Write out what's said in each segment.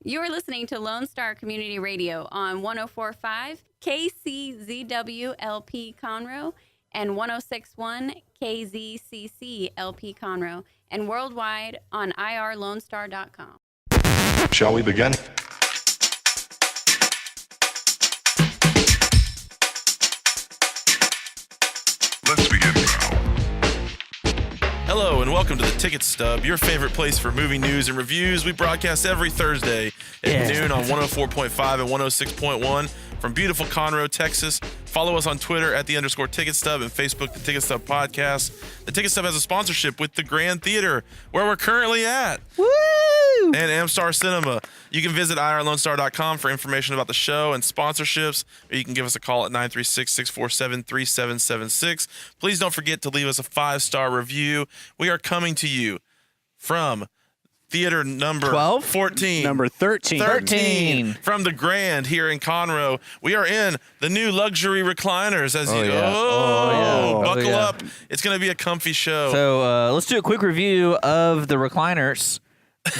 You're listening to Lone Star Community Radio on 104.5 KCZWLP Conroe and 106.1 KZCC-LP Conroe and worldwide on irlonestar.com. Shall we begin? Let's begin now. Hello and welcome to the Ticket Stub, your favorite place for movie news and reviews. We broadcast every Thursday at noon on 104.5 and 106.1 from beautiful Conroe, Texas. Follow us on Twitter at @_Ticket Stub and Facebook, The Ticket Stub Podcast. The Ticket Stub has a sponsorship with the Grand Theater, where we're currently at. Woo! And Amstar Cinema. You can visit irlonestar.com for information about the show and sponsorships, or you can give us a call at 936-647-3776. Please don't forget to leave us a 5-star review. We are coming to you from theater number 12? 14. Number 13. From the Grand here in Conroe. We are in the new luxury recliners. Buckle up. It's going to be a comfy show. So let's do a quick review of the recliners.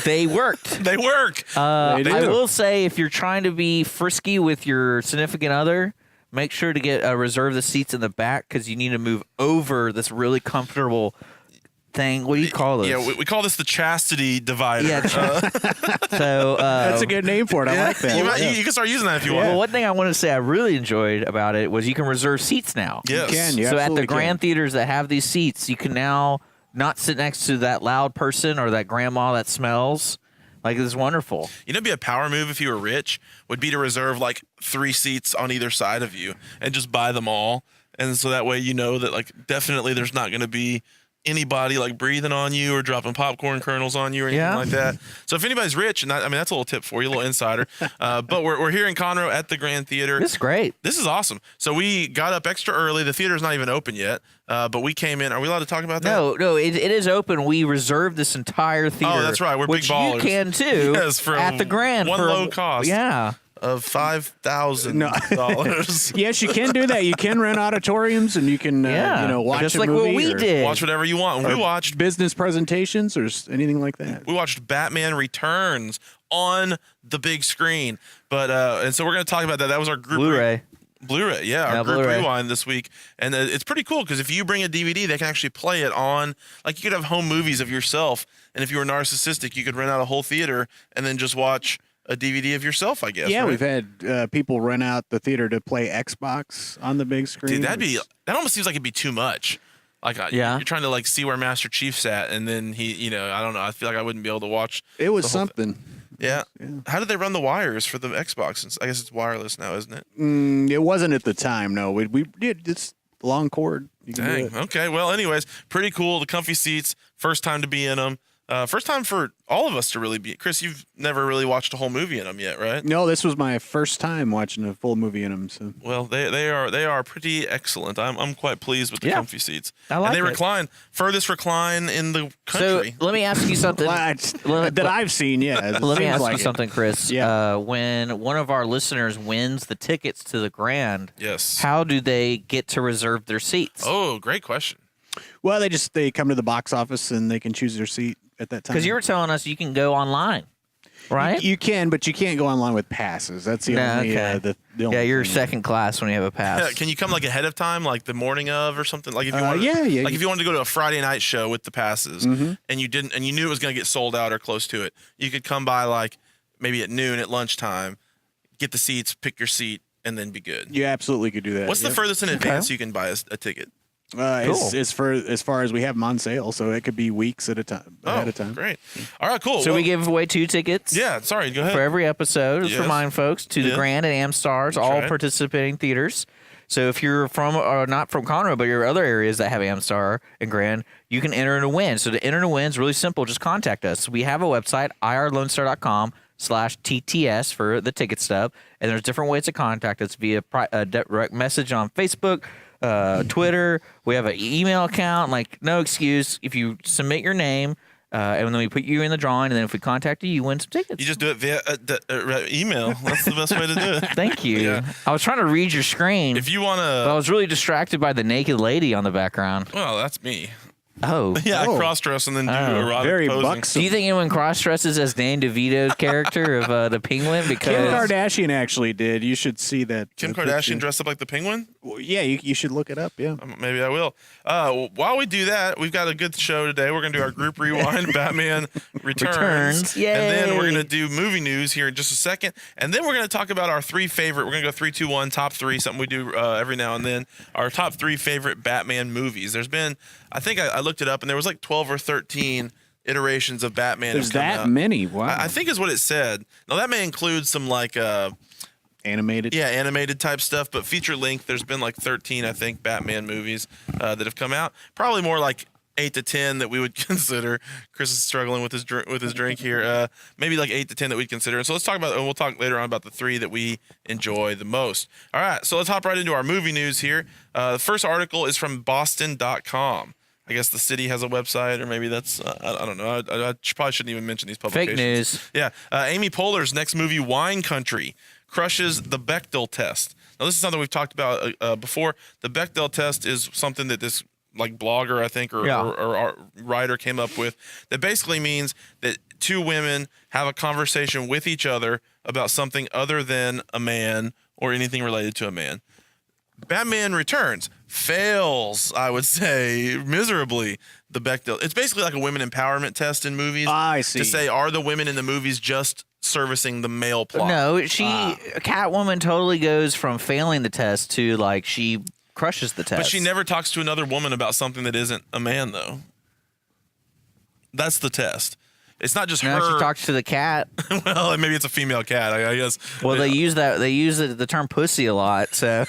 They worked. They work. I will say, if you're trying to be frisky with your significant other, make sure to get reserve the seats in the back, because you need to move over this really comfortable thing. What do you call this? Yeah, we call this the chastity divider. Yeah. So that's a good name for it. I like that. You can start using that if you want. Well, one thing I want to say I really enjoyed about it was you can reserve seats now. Yes. You can, you So at the absolutely Grand Theaters that have these seats, you can now not sit next to that loud person or that grandma that smells. Like, it's wonderful. You know, it'd be a power move if you were rich, would be to reserve like 3 seats on either side of you and just buy them all. And so that way you know that, like, definitely there's not going to be anybody like breathing on you or dropping popcorn kernels on you or anything like that. So if anybody's rich, and that's a little tip for you, a little insider. But we're here in Conroe at the Grand Theater. This is great. This is awesome. So we got up extra early. The theater's not even open yet, but we came in. Are we allowed to talk about that? No, it is open. We reserved this entire theater. Oh, that's right. We're which big ballers. You can too. Yes, for at the Grand one for low cost. Yeah. Of $5,000. Yes, you can do that. You can rent auditoriums, and you can watch just a like movie what we or did. Watch whatever you want. We watched business presentations or anything like that. We watched Batman Returns on the big screen. But and so we're going to talk about that. That was our group Blu-ray, our group rewind this week. And it's pretty cool, because if you bring a DVD, they can actually play it on, like, you could have home movies of yourself, and if you were narcissistic, you could rent out a whole theater and then just watch a DVD of yourself, I guess. Yeah, right? we've had people rent out the theater to play Xbox on the big screen. Dude, that almost seems like it'd be too much. Like, you're trying to, like, see where Master Chief's at, and then he, I don't know. I feel like I wouldn't be able to watch. It was something. Yeah. How did they run the wires for the Xbox? I guess it's wireless now, isn't it? It wasn't at the time. No, we did. It's long cord. You can do it. Okay. Well, anyways, pretty cool. The comfy seats. First time to be in them. First time for all of us to really be. Chris, you've never really watched a whole movie in them yet, right? No, this was my first time watching a full movie in them. So. Well, they are pretty excellent. I'm quite pleased with the comfy seats. I like and they it. recline, furthest recline in the country. So let me ask you something. that I've seen, yeah. Let me ask like you something, Chris. Yeah. When one of our listeners wins the tickets to the Grand, Yes. how do they get to reserve their seats? Oh, great question. Well, they come to the box office and they can choose their seat at that time. Because you were telling us you can go online, right? You can, but you can't go online with passes. That's the only. Okay. The only You're thing. second class when you have a pass. Yeah, can you come like ahead of time, like the morning of or something? Like if you wanted, yeah. Like if you wanted to go to a Friday night show with the passes, and you didn't, and you knew it was going to get sold out or close to it, you could come by like maybe at noon at lunchtime, get the seats, pick your seat, and then be good. You absolutely could do that. What's the furthest in advance you can buy a ticket? Cool. As far as we have them on sale, so it could be weeks at a time. Ahead of time. Great. All right, cool. So we give away 2 tickets. Yeah, sorry, go ahead. For every episode, Yes. remind folks to the Grand and Amstars, all right. participating theaters. So if you're from, or not from Conroe, but you're other areas that have Amstar and Grand, you can enter to win. So to enter to win is really simple. Just contact us. We have a website, irlonestar.com/TTS for the ticket stub. And there's different ways to contact us via direct message on Facebook, Twitter. We have an email account. Like, no excuse. If you submit your name, and then we put you in the drawing, and then if we contact you, you win some tickets. You just do it via email. That's the best way to do it. Thank you. Yeah. I was trying to read your screen. If you want but I to, was really distracted by the naked lady on the background. well, that's me. Oh. Yeah, Oh. cross dress and then do Oh. erotic Very posing. buxom. Do you think anyone cross dresses as Dan DeVito's character of the Penguin? Kim Because Kardashian actually did. You should see that. Kim picture. Kardashian dressed up like the Penguin? Well, yeah, you should look it up. Yeah. Maybe I will. While we do that, we've got a good show today. We're going to do our group rewind, Batman Returns. Yay. And then we're going to do movie news here in just a second. And then we're going to talk about our three favorite. We're going to go 3, 2, 1, top three, something we do every now and then. Our top 3 favorite Batman movies. There's been, I think I looked it up, and there was like 12 or 13 iterations of Batman. There's have come that out. many. Wow. I think is what it said. Now, that may include some like... Animated. Yeah, animated type stuff, but feature length. There's been like 13, I think, Batman movies that have come out. Probably more like 8 to 10 that we would consider. Chris is struggling with his drink here. Maybe like 8 to 10 that we'd consider. And so let's talk about, and we'll talk later on about the 3 that we enjoy the most. All right, so let's hop right into our movie news here. The first article is from Boston.com. I guess the city has a website, or maybe that's I don't know. I probably shouldn't even mention these publications. fake news. Yeah, Amy Poehler's next movie, Wine Country, crushes the Bechdel test. Now, this is something we've talked about before. The Bechdel test is something that this like blogger, I think, or writer came up with that basically means that 2 women have a conversation with each other about something other than a man or anything related to a man. Batman Returns fails, I would say, miserably, the Bechdel. It's basically like a women empowerment test in movies. I see. To say, are the women in the movies just servicing the male plot? No, Catwoman totally goes from failing the test to like she crushes the test. But she never talks to another woman about something that isn't a man, though. That's the test. It's not just No, her. she talks to the cat. Well, maybe it's a female cat, I guess. Well, they use the term pussy a lot, so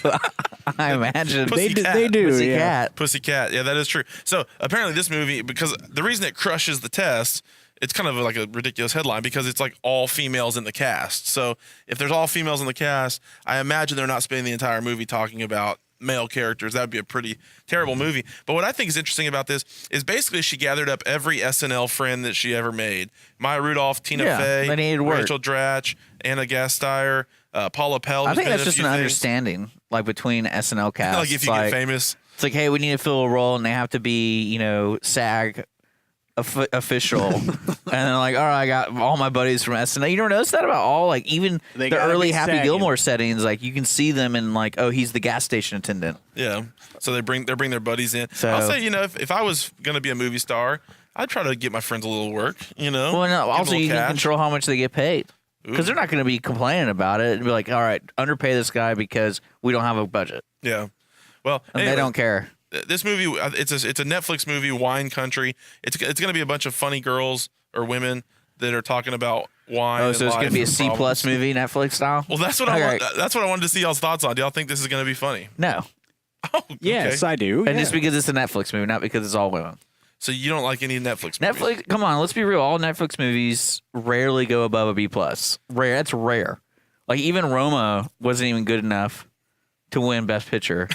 I imagine Pussy cat. They do. pussy Yeah. cat. Pussycat. Yeah, that is true. So apparently this movie, because the reason it crushes the test, it's kind of like a ridiculous headline because it's like all females in the cast. So if there's all females in the cast, I imagine they're not spending the entire movie talking about male characters. That would be a pretty terrible movie. But what I think is interesting about this is basically she gathered up every SNL friend that she ever made. Maya Rudolph, Tina Fey, they needed work. Rachel Dratch, Anna Gasteyer, Paula Pell. I who's think been that's in a just few an things. understanding, like between SNL cast. Like if you get famous. It's like, hey, we need to fill a role, and they have to be, SAG official. And they're like, all right, I got all my buddies from SNL. You never notice that about all, like, even They the gotta early be Happy sagging. Gilmore settings, like, you can see them in, like, oh, he's the gas station attendant. Yeah. So they bring their buddies in. So- I'll say, if I was going to be a movie star, I'd try to get my friends a little work, Well, no, Give 'em a also, little you can cash. control how much they get paid. Because they're not going to be complaining about it and be like, all right, underpay this guy because we don't have a budget. Yeah. Well, And anyway, they don't care. This movie, it's a Netflix movie, Wine Country. It's going to be a bunch of funny girls or women that are talking about wine. Oh, and so it's going life to be a and C+ problems. movie, Netflix style? Well, that's what that's what I wanted to see y'all's thoughts on. Do y'all think this is going to be funny? No. Oh, Yes, okay. I do. And yeah. just because it's a Netflix movie, not because it's all women. So you don't like any Netflix movies? Netflix, come on, let's be real. All Netflix movies rarely go above a B+. Rare. That's rare. Like, even Roma wasn't even good enough to win Best Picture.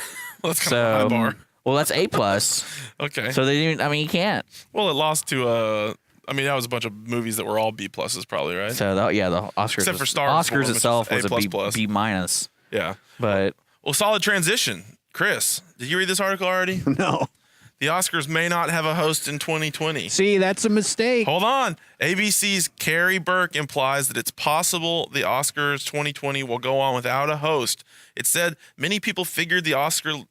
Well, that's kind of a So, high bar. well, that's A+. Okay. So they didn't, I mean, you can't. Well, it lost to that was a bunch of movies that were all B pluses, probably, right? So, the Oscars. Except for Star Wars, Oscars which is itself was A++. a B minus. Yeah. But Well, solid transition. Chris, did you read this article already? No. The Oscars may not have a host in 2020. See, that's a mistake. Hold on. ABC's Carrie Burke implies that it's possible the Oscars 2020 will go on without a host. It said many people figured the hostless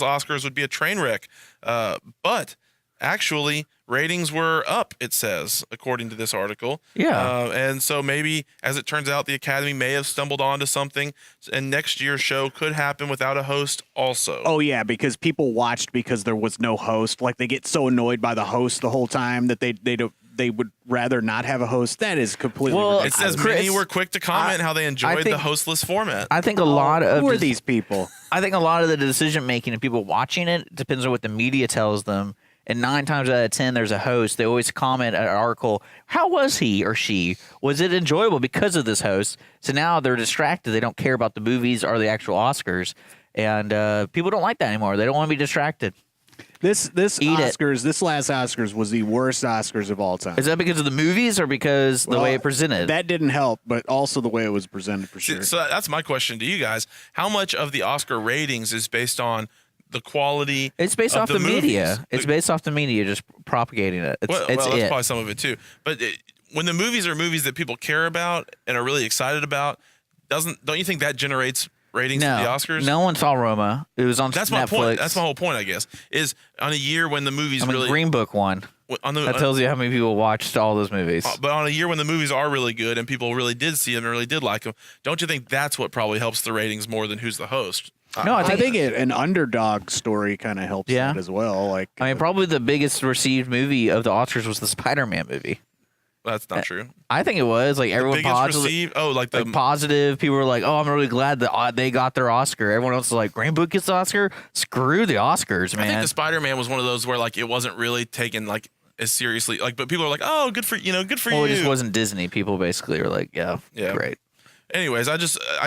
Oscars would be a train wreck, but actually ratings were up, it says, according to this article. Yeah. And so maybe, as it turns out, the Academy may have stumbled onto something, and next year's show could happen without a host also. Oh yeah, because people watched because there was no host. Like they get so annoyed by the host the whole time that they would rather not have a host. That is completely Well, It ridiculous. says Chris, many were quick to comment how they enjoyed think- the hostless format. I think a lot of Who are these people? I think a lot of the decision making and people watching it depends on what the media tells them. And 9 times out of 10, there's a host. They always comment at an article, how was he or she? Was it enjoyable because of this host? So now they're distracted. They don't care about the movies or the actual Oscars. And people don't like that anymore. They don't want to be distracted. This Eat it. Oscars, this last Oscars was the worst Oscars of all time. Is that because of the movies or because the way it presented? That didn't help, but also the way it was presented for sure. So that's my question to you guys. How much of the Oscar ratings is based on the quality. It's based of off the media. movies. It's based off the media, just propagating it. Well, It's that's it. probably some of it too. But when the movies are movies that people care about and are really excited about, don't you think that generates ratings for the Oscars? No one saw Roma. It was on That's Netflix. my point. That's my whole point, I guess. Is on a year when the movies really Green Book won. That tells you how many people watched all those movies. But on a year when the movies are really good and people really did see them and really did like them, don't you think that's what probably helps the ratings more than who's the host? No, I think an underdog story kind of helps that as well. Like, I mean, probably the biggest received movie of the Oscars was the Spider-Man movie. That's not true. I think it was like everyone positive. Positive. People were like, "Oh, I'm really glad that they got their Oscar." Everyone else was like, "Green Book gets the Oscar." Screw the Oscars, man. I think the Spider-Man was one of those where like it wasn't really taken like as seriously. Like, but people are like, "Oh, good for you." Well, it just wasn't Disney. People basically were like, "Yeah, great." Anyways, I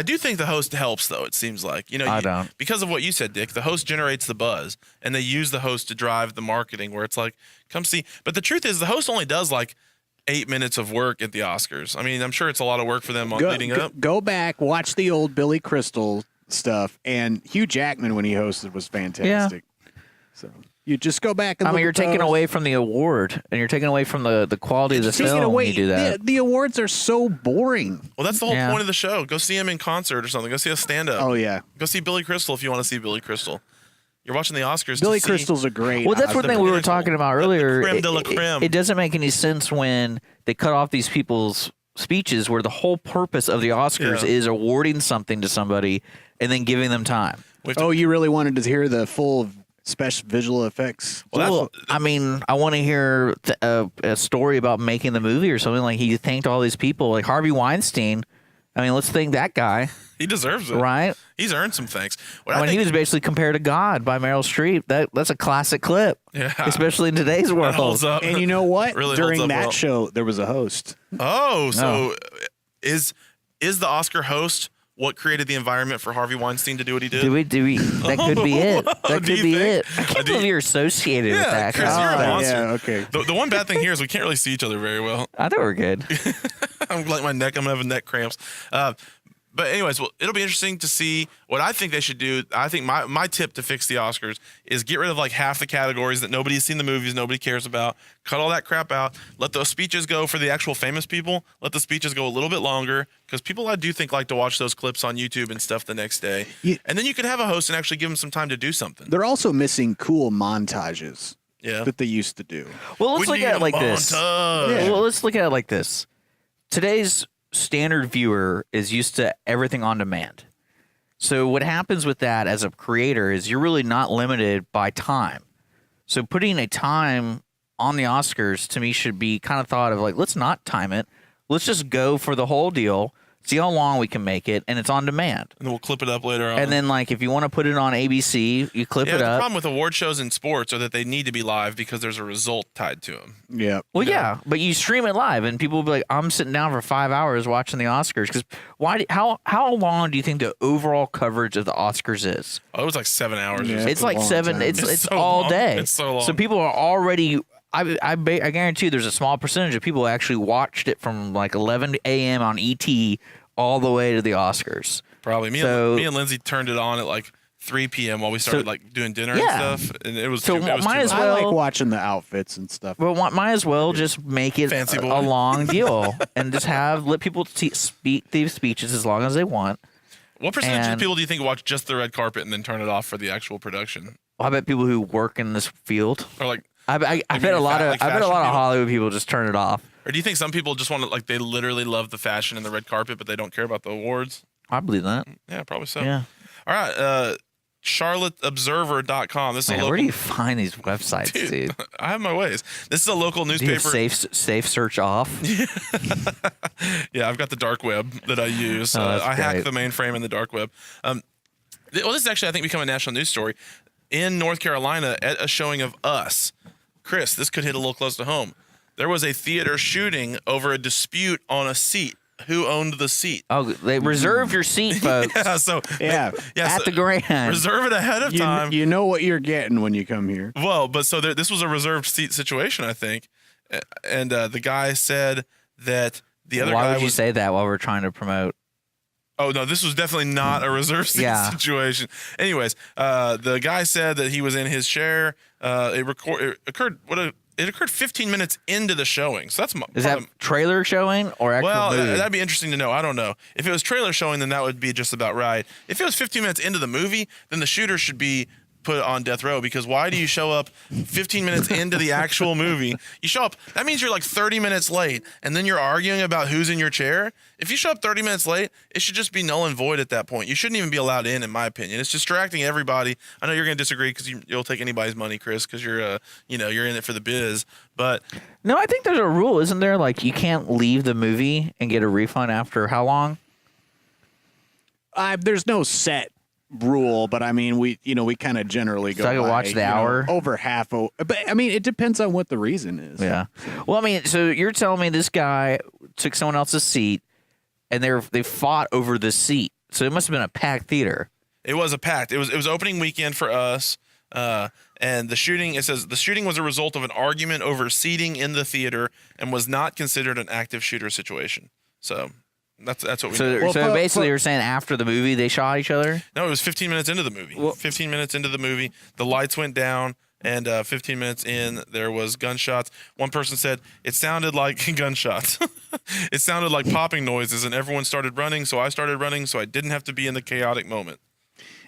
do think the host helps though. It seems like I don't, because of what you said, Dick. The host generates the buzz, and they use the host to drive the marketing. Where it's like, come see. But the truth is, the host only does like 8 minutes of work at the Oscars. I mean, I'm sure it's a lot of work for them leading up. Go back, watch the old Billy Crystal stuff, and Hugh Jackman when he hosted was fantastic. Yeah. So you just go back and you're taking away from the award, and you're taking away from the quality of the film when you do that. The awards are so boring. Well, that's the whole point of the show. Go see him in concert or something. Go see a stand-up. Oh, yeah. Go see Billy Crystal if you want to see Billy Crystal. You're watching the Oscars. Billy Crystal's a great. Well, that's one thing we were talking about earlier. Creme de la creme. It doesn't make any sense when they cut off these people's speeches where the whole purpose of the Oscars is awarding something to somebody and then giving them time. You really wanted to hear the full special visual effects? Well, I mean, I want to hear a story about making the movie or something. Like he thanked all these people, like Harvey Weinstein. I mean, let's thank that guy. He deserves it, right? He's earned some thanks. He was basically compared to God by Meryl Streep. That's a classic clip, especially in today's world. Holds up. And you know what? Really during that show, there was a host. Oh, so is the Oscar host what created the environment for Harvey Weinstein to do what he did? Do we? That could be it. That could be it. I can't believe you're associated with that. Chris, you're a monster. Yeah, okay. The one bad thing here is we can't really see each other very well. I think we're good. I'm like I'm gonna have neck cramps. But anyways, well, it'll be interesting to see what I think they should do. I think my tip to fix the Oscars is get rid of like half the categories that nobody's seen the movies, nobody cares about. Cut all that crap out. Let those speeches go for the actual famous people. Let the speeches go a little bit longer because people I do think like to watch those clips on YouTube and stuff the next day. And then you could have a host and actually give them some time to do something. They're also missing cool montages that they used to do. Well, let's look at it like this. Well, let's look at it like this. Today's standard viewer is used to everything on demand. So what happens with that as a creator is you're really not limited by time. So putting a time on the Oscars to me should be kind of thought of like, let's not time it. Let's just go for the whole deal, see how long we can make it, and it's on demand. And we'll clip it up later on. And then, like, if you want to put it on ABC, you clip it up. The problem with award shows in sports are that they need to be live because there's a result tied to them. Yeah. Well, yeah, but you stream it live, and people will be like, I'm sitting down for 5 hours watching the Oscars. Because how long do you think the overall coverage of the Oscars is? Oh, it was like 7 hours. Yeah, it's like 7. Time. It's so all long. day. It's so long. So people are already. I guarantee you there's a small percentage of people who actually watched it from like 11 a.m. on ET all the way to the Oscars. Probably. Me and Lindsay turned it on at like 3 p.m. while we started like doing dinner and stuff. And it was too much. I like watching the outfits and stuff. Well, might as well just make it a long deal and just let people speak these speeches as long as they want. What percentage of people do you think watch just the red carpet and then turn it off for the actual production? Well, I bet people who work in this field. Or like I bet a lot of Hollywood people just turn it off. Or do you think some people just want to they literally love the fashion and the red carpet, but they don't care about the awards? I believe that. Yeah, probably so. Yeah. All right. CharlotteObserver.com. This is where do you find these websites, dude? I have my ways. This is a local newspaper. Do you have safe search off? Yeah, I've got the dark web that I use. I hack the mainframe in the dark web. Well, this is actually, I think, become a national news story. In North Carolina, at a showing of Us, Chris, this could hit a little close to home. There was a theater shooting over a dispute on a seat. Who owned the seat? Oh, they reserve your seat, folks. At the Grand. Reserve it ahead of time. You know what you're getting when you come here. Well, but so this was a reserved seat situation, I think. And the guy said that the other guy Why would you say that while we're trying to promote? Oh no, this was definitely not a reserve seat situation. Anyways, the guy said that he was in his chair. It occurred 15 minutes into the showing. So that's is that trailer showing or actual movie? That'd be interesting to know. I don't know. If it was trailer showing, then that would be just about right. If it was 15 minutes into the movie, then the shooter should be put on death row, because why do you show up 15 minutes into the actual movie? You show up, that means you're like 30 minutes late, and then you're arguing about who's in your chair. If you show up 30 minutes late, it should just be null and void at that point. You shouldn't even be allowed in my opinion. It's distracting everybody. I know you're going to disagree because you'll take anybody's money, Chris, because you're you're in it for the biz. But no, I think there's a rule, isn't there? Like you can't leave the movie and get a refund after how long? There's no set rule, but I mean, we kind of generally go. So I can watch the hour over half. But I mean, it depends on what the reason is. Yeah. Well, I mean, so you're telling me this guy took someone else's seat, and they fought over the seat. So it must have been a packed theater. It was a packed. It was opening weekend for us. And the shooting, it says the shooting was a result of an argument over seating in the theater and was not considered an active shooter situation. So. That's what we know. So basically you're saying after the movie they shot each other? No, it was 15 minutes into the movie. 15 minutes into the movie, the lights went down, and 15 minutes in, there was gunshots. One person said it sounded like gunshots. It sounded like popping noises, and everyone started running, so I started running, so I didn't have to be in the chaotic moment.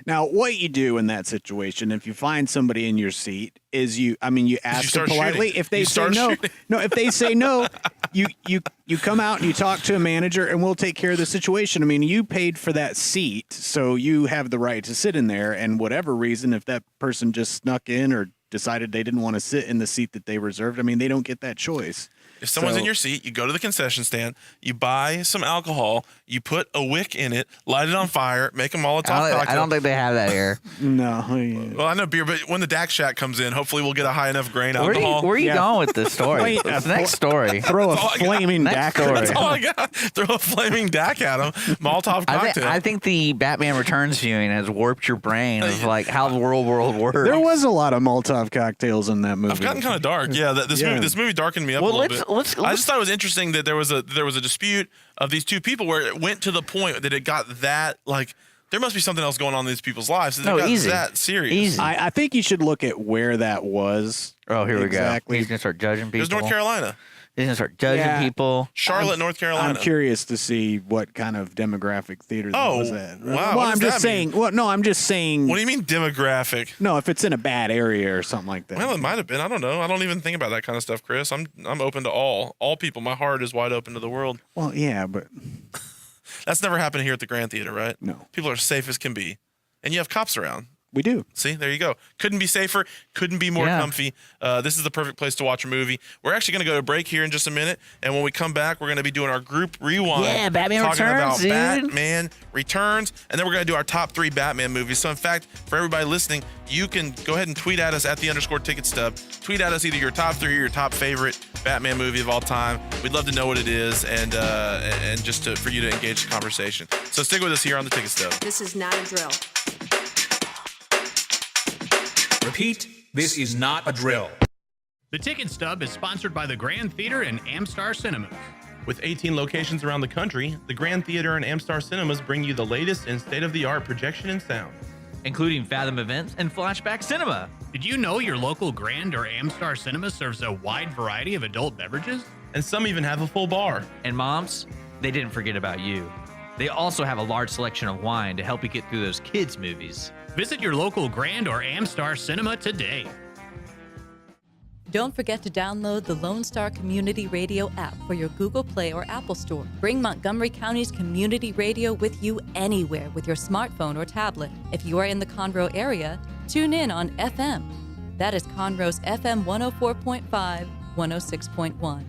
Now, what you do in that situation, if you find somebody in your seat, is you ask them politely. Shooting. If they say no, if they say no, you come out and you talk to a manager, and we'll take care of the situation. I mean, you paid for that seat, so you have the right to sit in there. And whatever reason, if that person just snuck in or decided they didn't want to sit in the seat that they reserved, I mean, they don't get that choice. If someone's in your seat, you go to the concession stand, you buy some alcohol, you put a wick in it, light it on fire, make a Molotov cocktail. I don't think they have that here. No. Yeah. Well, I know beer, but when the Dak Shack comes in, hopefully we'll get a high enough grain alcohol. Where are you going with this story? Next story. Throw a flaming Dak. That's all I got. Throw a flaming Dak at him. Molotov cocktail. I think the Batman Returns viewing has warped your brain of like how the world works. There was a lot of Molotov cocktails in that movie. I've gotten kind of dark. Yeah, this movie darkened me up a little bit. I just thought it was interesting that there was a dispute of these two people where it went to the point that it got that like there must be something else going on in these people's lives. So easy. That serious. Easy. I think you should look at where that was. Oh, here exactly. we go. He's gonna start judging people. It was North Carolina. He's gonna start judging people. Charlotte, North Carolina. I'm curious to see what kind of demographic theater that was at. Wow. Well, I'm just saying. Well, no, I'm just saying. What do you mean demographic? No, if it's in a bad area or something like that. Well, it might have been. I don't know. I don't even think about that kind of stuff, Chris. I'm open to all people. My heart is wide open to the world. Well, yeah, but that's never happened here at the Grand Theater, right? No. People are safe as can be, and you have cops around. We do. See, there you go. Couldn't be safer. Couldn't be more comfy. This is the perfect place to watch a movie. We're actually going to go to break here in just a minute, and when we come back, we're going to be doing our group rewind. Yeah, Batman talking Returns, about dude. Batman Returns, and then we're going to do our top 3 Batman movies. So, in fact, for everybody listening, you can go ahead and tweet at us at @the_ticket_stub. Tweet at us either your top 3 or your top favorite Batman movie of all time. We'd love to know what it is, and just for you to engage the conversation. So stick with us here on the Ticket Stub. This is not a drill. Repeat, this is not a drill. The Ticket Stub is sponsored by the Grand Theater and Amstar Cinemas. With 18 locations around the country, the Grand Theater and Amstar Cinemas bring you the latest in state-of-the-art projection and sound. Including Fathom Events and Flashback Cinema. Did you know your local Grand or Amstar Cinema serves a wide variety of adult beverages? And some even have a full bar. And moms, they didn't forget about you. They also have a large selection of wine to help you get through those kids' movies. Visit your local Grand or Amstar Cinema today. Don't forget to download the Lone Star Community Radio app for your Google Play or Apple Store. Bring Montgomery County's community radio with you anywhere with your smartphone or tablet. If you are in the Conroe area, tune in on FM. That is Conroe's FM 104.5, 106.1.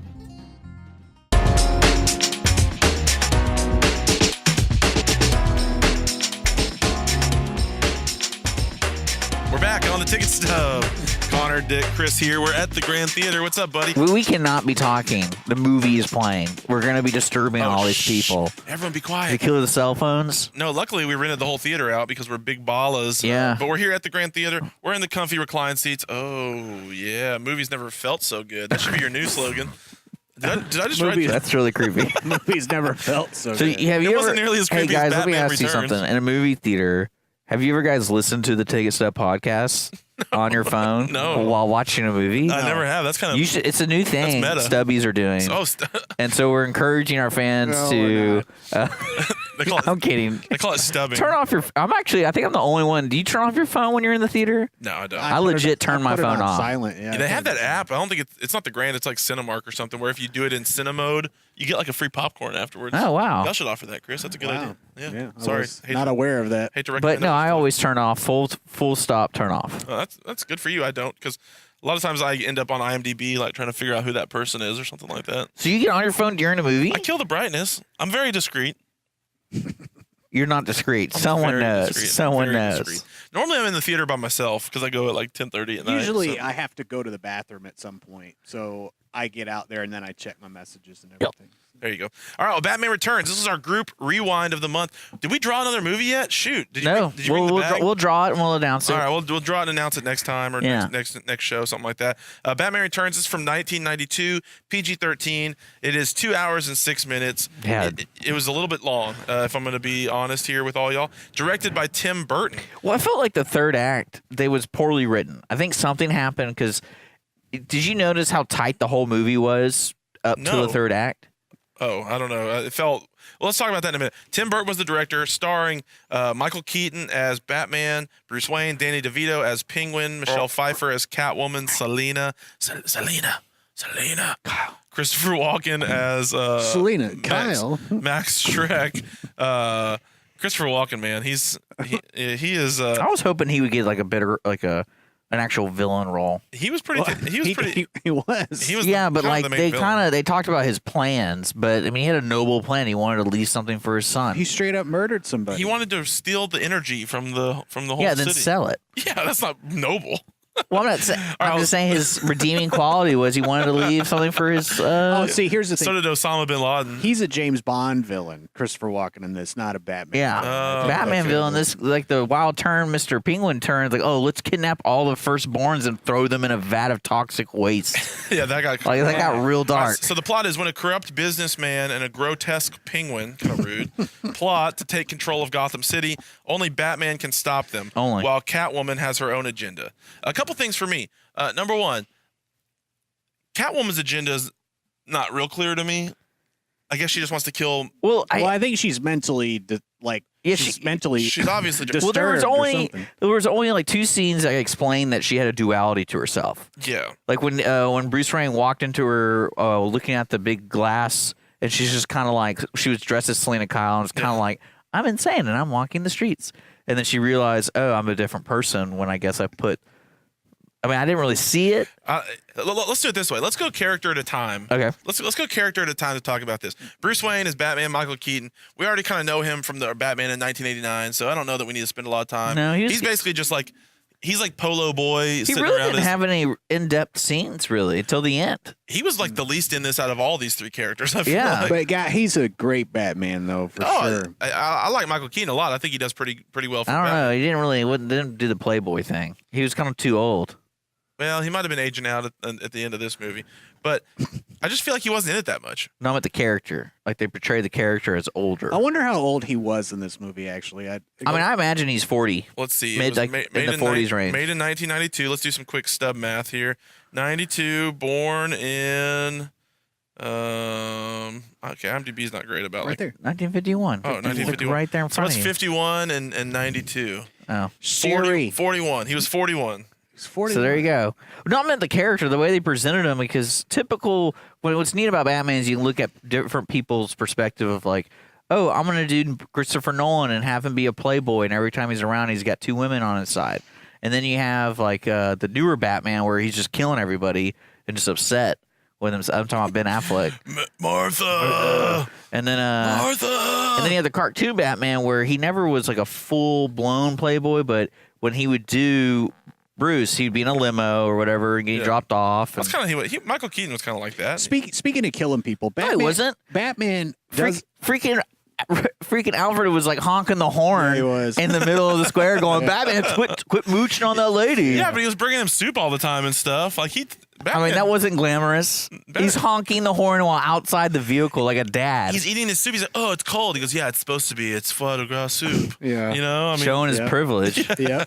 We're back on the Ticket Stub. Connor, Dick, Chris here. We're at the Grand Theater. What's up, buddy? We cannot be talking. The movie is playing. We're going to be disturbing all these people. Everyone be They quiet. kill the cell phones. No, luckily we rented the whole theater out because we're big ballas. Yeah. But we're here at the Grand Theater. We're in the comfy recline seats. Oh, yeah. Movies never felt so good. That should be your new slogan. Did I just write that? That's really creepy. Movies never felt so So good. have you It ever? wasn't nearly as Hey creepy as guys, let me Batman ask you Returns. something. In a movie theater, have you ever guys listened to the Take It Step podcast on your phone? No. While watching a movie? I never have. That's kind of. You should. It's a new thing meta. Stubbies are doing. And so we're encouraging our fans No, to. they call it. I'm kidding. They call it stubbing. Turn off your. I think I'm the only one. Do you turn off your phone when you're in the theater? No, I don't. I legit turn my put it phone on off. Silent. Yeah, They have that app. I don't think it's not the grand. It's like Cinemark or something. Where if you do it in Cine mode, you get like a free popcorn afterwards. Oh wow. Y'all should offer that, Chris. That's a good idea. Yeah. I Sorry. was not aware of that. Hate to recommend But no, it. I always turn off full stop. Turn off. Oh, that's good for you. I don't, because a lot of times I end up on IMDb like trying to figure out who that person is or something like that. So you get on your phone during a movie? I kill the brightness. I'm very discreet. You're not discreet. Someone Very knows. discreet. Someone Very knows. discreet. Normally I'm in the theater by myself because I go at like 10:30 at night. Usually, so- I have to go to the bathroom at some point, so I get out there and then I check my messages and everything. There you go. All right, well, Batman Returns. This is our group rewind of the month. Did we draw another movie yet? Shoot. Did you No, bring, did you bring the bag? we'll draw it and we'll announce it. All right, we'll draw it and announce it next time or Yeah. next show, something like that. Batman Returns is from 1992, PG-13. It is 2 hours and 6 minutes. Yeah. It was a little bit long, if I'm going to be honest here with all y'all. Directed by Tim Burton. Well, I felt like the third act they was poorly written. I think something happened because did you notice how tight the whole movie was up to No. the third act? Oh, I don't know. It felt. Well, let's talk about that in a minute. Tim Burton was the director, starring Michael Keaton as Batman, Bruce Wayne, Danny DeVito as Penguin, Michelle Pfeiffer as Catwoman, Selena, Christopher Walken as Selena, Max, Kyle. Max Shrek. Christopher Walken, man, he is. I was hoping he would get like a better an actual villain role. He was pretty. He was pretty. He was. He was. Yeah, the- but kinda like the main villain. they talked about his plans, but I mean he had a noble plan. He wanted to leave something for his son. He straight up murdered somebody. He wanted to steal the energy from the whole yeah, city. then sell it. Yeah, that's not noble. Well, I'm not. I'm just saying his redeeming quality was he wanted to leave something for his. Oh, see, here's the thing. So did Osama bin Laden. He's a James Bond villain, Christopher Walken in this, not a Batman. Yeah, Oh, Batman okay. villain. This like the wild turn, Mr. Penguin turn. Like, oh, let's kidnap all the firstborns and throw them in a vat of toxic waste. Yeah, that got Like that got real dark. So the plot is when a corrupt businessman and a grotesque penguin, kind of rude, plot to take control of Gotham City. Only Batman can stop them. Only. While Catwoman has her own agenda. A couple things for me. Number one, Catwoman's agenda is not real clear to me. I guess she just wants to kill. Well, I think she's mentally Yeah, she's mentally She's obviously well, there was disturbed or only something. like two scenes that explained that she had a duality to herself. Yeah. Like when Bruce Wayne walked into her, looking at the big glass, and she's just kind of like she was dressed as Selena Kyle, and it's kind of like I'm insane and I'm walking the streets, and then she realized, oh, I'm a different person when I guess I put. I mean, I didn't really see it. Let's do it this way. Let's go character at a time. Okay. Let's go character at a time to talk about this. Bruce Wayne is Batman. Michael Keaton. We already kind of know him from the Batman in 1989, so I don't know that we need to spend a lot of time. No, he's basically just like he's like Polo Boy. He sitting really around didn't have any in-depth scenes really until the end. He was like the least in this out of all these three characters. I feel Yeah. like. But he's a great Batman though, for sure. I like Michael Keaton a lot. I think he does pretty well for I don't Batman. know. He didn't do the Playboy thing. He was kind of too old. Well, he might have been aging out at the end of this movie, but I just feel like he wasn't in it that much. No, I'm at the character. Like they portray the character as older. I wonder how old he was in this movie. Actually, I mean, I imagine he's 40. Let's see. Mid, It was like, in the 40s range. Made in 1992. Let's do some quick stub math here. 92, born in. Okay, IMDb's not great about right like. there. 1951. Oh, 1951. Right there in So front it's of you. 51 and 92. Oh. Siri. 41. He was 41. He's 40. So there you go. No, I meant the character, the way they presented him, because typical. What's neat about Batman is you can look at different people's perspective of like, oh, I'm gonna do Christopher Nolan and have him be a playboy, and every time he's around, he's got two women on his side. And then you have like the newer Batman where he's just killing everybody and just upset with him. I'm talking about Ben Affleck. Martha. And then Martha. And then you have the cartoon Batman where he never was like a full blown playboy, but when he would do Bruce, he'd be in a limo or whatever and get dropped off. That's kind of Michael Keaton was kind of like that. Speaking of killing people, Batman he wasn't. Batman does. freaking Alfred was like honking the horn Yeah, he was. in the middle of the square going, Batman, quit mooching on that lady. Yeah, but he was bringing him soup all the time and stuff. Like Batman, I mean, that wasn't glamorous. He's honking the horn while outside the vehicle like a dad. He's eating his soup. He's like, "Oh, it's cold." He goes, "Yeah, it's supposed to be. It's foie de gras soup." Yeah. You know, I mean, showing his privilege. Yeah.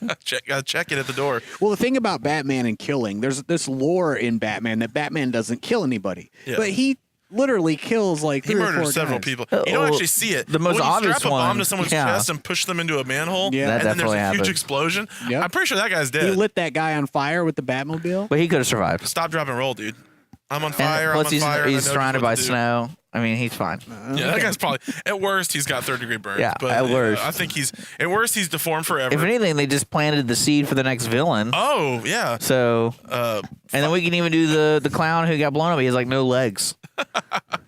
gotta check it at the door. Well, the thing about Batman and killing, there's this lore in Batman that Batman doesn't kill anybody, but he literally kills like He 3 or 4 murders several guys. people. You don't actually see it. The most when you obvious strap a bomb one, to someone's yeah. chest and push them into a manhole, Yeah. That and then there's definitely a huge happened. explosion. Yep. I'm pretty sure that guy's He dead. lit that guy on fire with the Batmobile. But he could have survived. Stop, drop, and roll, dude. I'm on And fire. plus, I'm on fire. and I he's know surrounded just what by to do. snow. I mean, he's fine. Yeah, that guy's probably at worst he's got 3rd-degree burns. Yeah, but at worst. I think he's at worst he's deformed forever. If anything, they just planted the seed for the next villain. Oh yeah. So, and then we can even do the clown who got blown up. He has like no legs,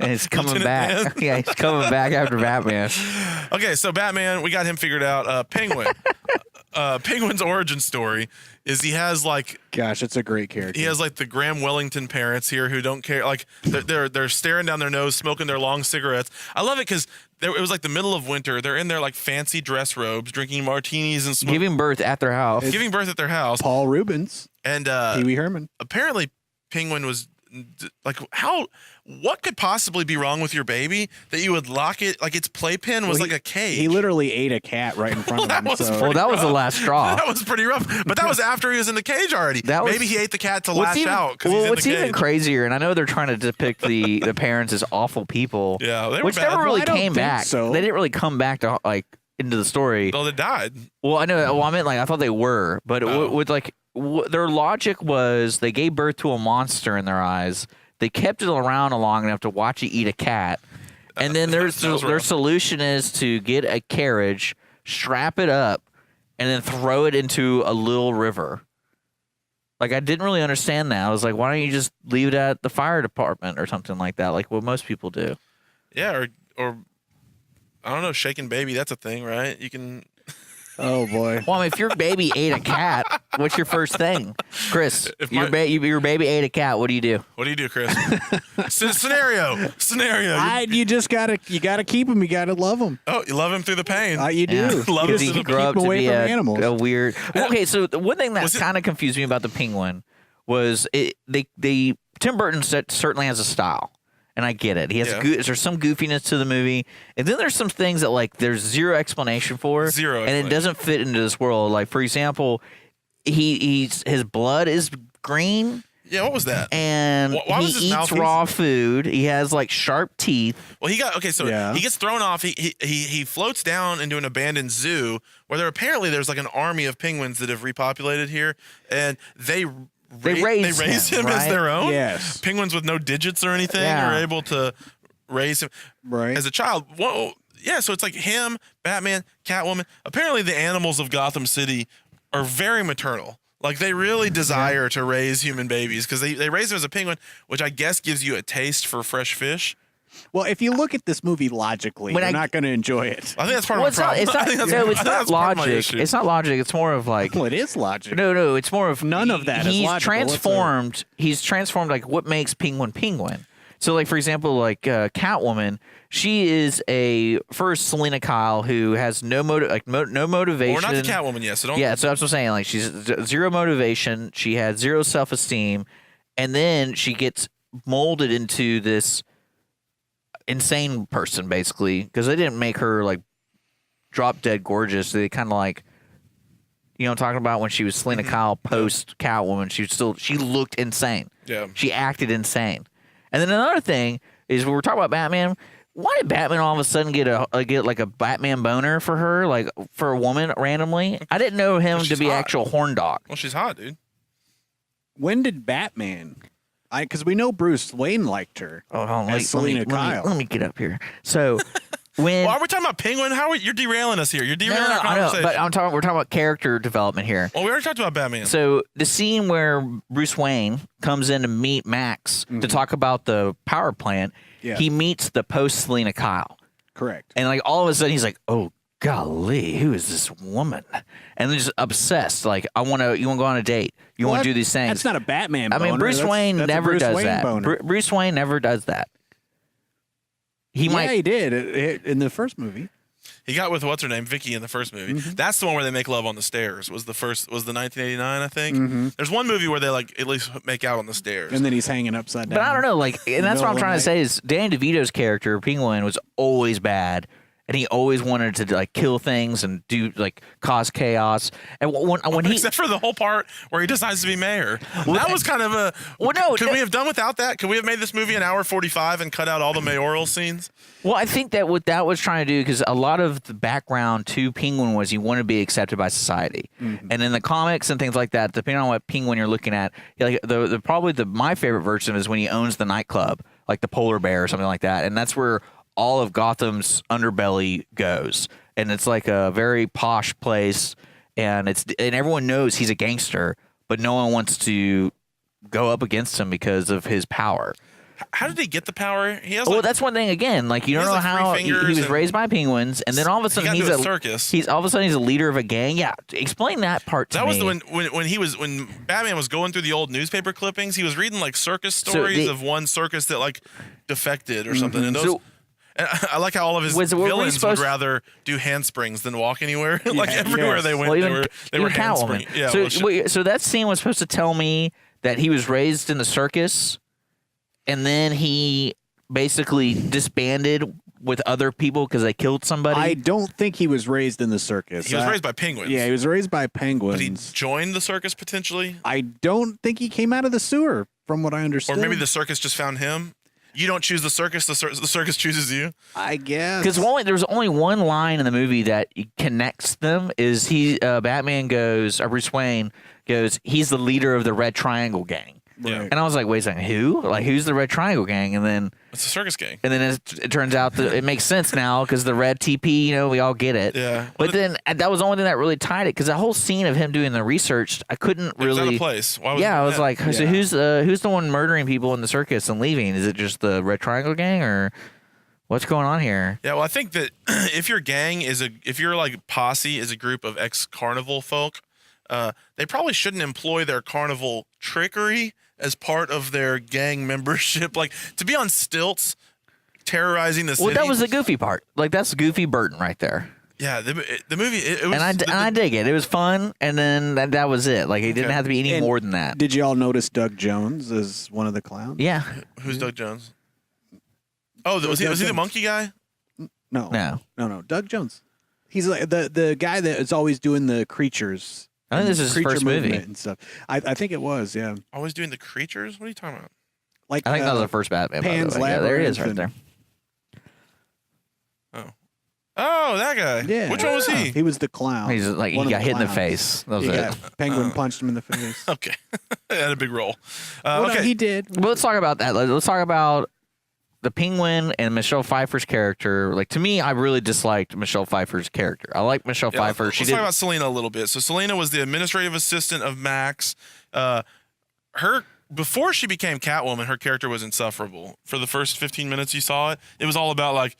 and he's coming Lieutenant back. Yeah, he's coming back after Batman. Okay, so Batman, we got him figured out. Penguin. Penguin's origin story is he has like Gosh, it's a great character. he has like the Graham Wellington parents here who don't care. Like they're staring down their nose, smoking their long cigarettes. I love it because it was like the middle of winter. They're in their like fancy dress robes, drinking martinis and smoking, Giving birth at their house. giving birth at their house. Paul Rubens, And Pee Wee Herman. apparently Penguin was like, what could possibly be wrong with your baby that you would lock it like its playpen was Well, like a cage? He literally ate a cat right in front of That him. was So. Well, that was the last straw. That was pretty rough, but that was after he was in the cage already. That was- Maybe he ate the cat to What's lash even- out because well, he's in what's the even cage. crazier, and I know they're trying to depict the parents as awful people. Yeah, they were which bad. never really Well, I don't came think back. so. They didn't really come back to like into the story. Well, they died. Well, I know. Well, I meant like I thought they were, but with like their logic was they gave birth to a monster in their eyes. They kept it around long enough to watch it eat a cat, and then their solution is to get a carriage, strap it up, and then throw it into a little river. Like I didn't really understand that. I was like, why don't you just leave it at the fire department or something like that, like what most people do? Yeah, or I don't know, shaking baby. That's a thing, right? You can. Oh boy. Well, I mean, if your baby ate a cat, what's your first thing, Chris? If your baby ate a cat. What do you do? What do you do, Chris? Scenario. You just gotta keep him. You gotta love him. Oh, you love him through the pain. You do. Yeah. Love you it just to He the grew up keep him to away be from a animals. weird. Okay, so the one thing that Was it- kind of confused me about the Penguin was Tim Burton certainly has a style, and I get it. He has there's some goofiness to the movie, and then there's some things that like there's zero explanation for, and it doesn't fit into this world. Like for example, his blood is green. Yeah, what was that? And Why was his he mouth- eats raw food. He has like sharp teeth. Well, he gets thrown off. He floats down into an abandoned zoo where there's like an army of penguins that have repopulated here, and they raise him as right? their own. Yes. Penguins with no digits or anything Yeah. are able to raise him Right. as a child. Whoa. Yeah, so it's like him, Batman, Catwoman. Apparently, the animals of Gotham City are very maternal. Like they really desire to raise human babies because they raise them as a penguin, which I guess gives you a taste for fresh fish. Well, if you look at this movie logically, you're not going to enjoy it. I think that's part Well, of my problem. it's not I think that's- no, I it's think not that's part of my logic. issue. It's not logic. It's more of like Well, it is logic. no. It's more of None of that is he's logical transformed. He's transformed like what makes Penguin. So like for example, like Catwoman, she is first Selena Kyle who has no motivation. Well, we're not the Catwoman yet, so don't. Yeah, so that's what I'm saying. Like she's zero motivation. She had zero self-esteem, and then she gets molded into this insane person, basically, because they didn't make her like drop dead gorgeous. They kind of like, you know, what I'm talking about when she was Selena Kyle post Catwoman. She looked insane. Yeah. She acted insane. And then another thing is when we're talking about Batman. Why did Batman all of a sudden get like a Batman boner for her, like for a woman randomly? I didn't know him to she's be hot. actual horn dog. Well, she's hot, dude. When did Batman? Because we know Bruce Wayne liked her. Oh, hold on, as Selena Kyle. Let me get up here. So when Well, are we talking about Penguin? You're derailing us here. You're no, derailing our I know, conversation. but we're talking about character development here. Well, we already talked about Batman. So the scene where Bruce Wayne comes in to meet Max to talk about the power plant, Yeah. he meets the post Selena Kyle. Correct. And like all of a sudden he's like, "Oh golly, who is this woman?" And then just obsessed. Like, you want to go on a date. You want to do these things. That's not a Batman I boner. mean, Bruce Wayne that's a never Bruce does Wayne that. boner. Bruce Wayne never does that. He Yeah, might. he did in the first movie. He got with what's her name, Vicky, in the first movie. That's the one where they make love on the stairs. Was the 1989, I think. There's one movie where they like at least make out on the stairs. And then he's hanging upside down. But I don't know, like, and that's what I'm trying to say is Danny DeVito's character, Penguin, was always bad. And he always wanted to like kill things and do like cause chaos. And when he, except for the whole part where he decides to be mayor, that was kind of a. Could we have done without that? Could we have made this movie an hour 45 and cut out all the mayoral scenes? Well, I think that what that was trying to do, because a lot of the background to Penguin was he wanted to be accepted by society, and in the comics and things like that, depending on what Penguin you're looking at, like my favorite version is when he owns the nightclub, like the Polar Bear or something like that, and that's where all of Gotham's underbelly goes, and it's like a very posh place, and everyone knows he's a gangster, but no one wants to go up against him because of his power. How did he get the power? He has. Well, that's one thing. Again, like you don't know how he was raised by penguins, and then all of a sudden he's a circus. He's all of a sudden he's a leader of a gang. Yeah, explain that part to me. That was when Batman was going through the old newspaper clippings. He was reading like circus stories of one circus that like defected or something, and those. And I like how all of his villains would rather do handsprings than walk anywhere. Like everywhere they went, they were handspring. Yeah. So that scene was supposed to tell me that he was raised in the circus, and then he basically disbanded with other people because they killed somebody. I don't think he was raised in the circus. He was raised by penguins. Yeah, he was raised by penguins. But he joined the circus potentially? I don't think he came out of the sewer, from what I understood. Or maybe the circus just found him. You don't choose the circus, the circus chooses you. I guess. Because there's only one line in the movie that connects them is Batman goes, or Bruce Wayne goes, he's the leader of the Red Triangle gang. Yeah. And I was like, wait a second, who? Like, who's the Red Triangle gang? And then it's a circus gang. And then it turns out that it makes sense now because the red TP, we all get it. Yeah. But then that was the only thing that really tied it because the whole scene of him doing the research, I couldn't really. It was out of place. Why was I was like, so who's the one murdering people in the circus and leaving? Is it just the Red Triangle gang or what's going on here? Yeah, well, I think that if your gang if your like posse is a group of ex-carnival folk, they probably shouldn't employ their carnival trickery as part of their gang membership. Like to be on stilts, terrorizing the city. Well, that was the goofy part. Like that's Goofy Burton right there. Yeah, the movie. It was, and I dig it. It was fun, and then that was it. Like it didn't have to be any more than that. Did you all notice Doug Jones as one of the clowns? Yeah. Who's Doug Jones? Oh, was he the monkey guy? No. Doug Jones. He's like the guy that is always doing the creatures. I think this is his first movie and stuff. I think it was, yeah. Always doing the creatures? What are you talking about? Like I think that was the first Batman. Pan's yeah, there he is right there. Oh, that guy. Yeah. Which one was he? He was the clown. He's like he got hit in the face. That was it. Penguin punched him in the face. Okay. Had a big role. Well, okay. No, he did. Well, let's talk about that. Let's talk about the Penguin and Michelle Pfeiffer's character. Like to me, I really disliked Michelle Pfeiffer's character. I like Michelle Pfeiffer. Let's talk about Selena a little bit. So Selena was the administrative assistant of Max. Before she became Catwoman, her character was insufferable. For the first 15 minutes you saw it, it was all about like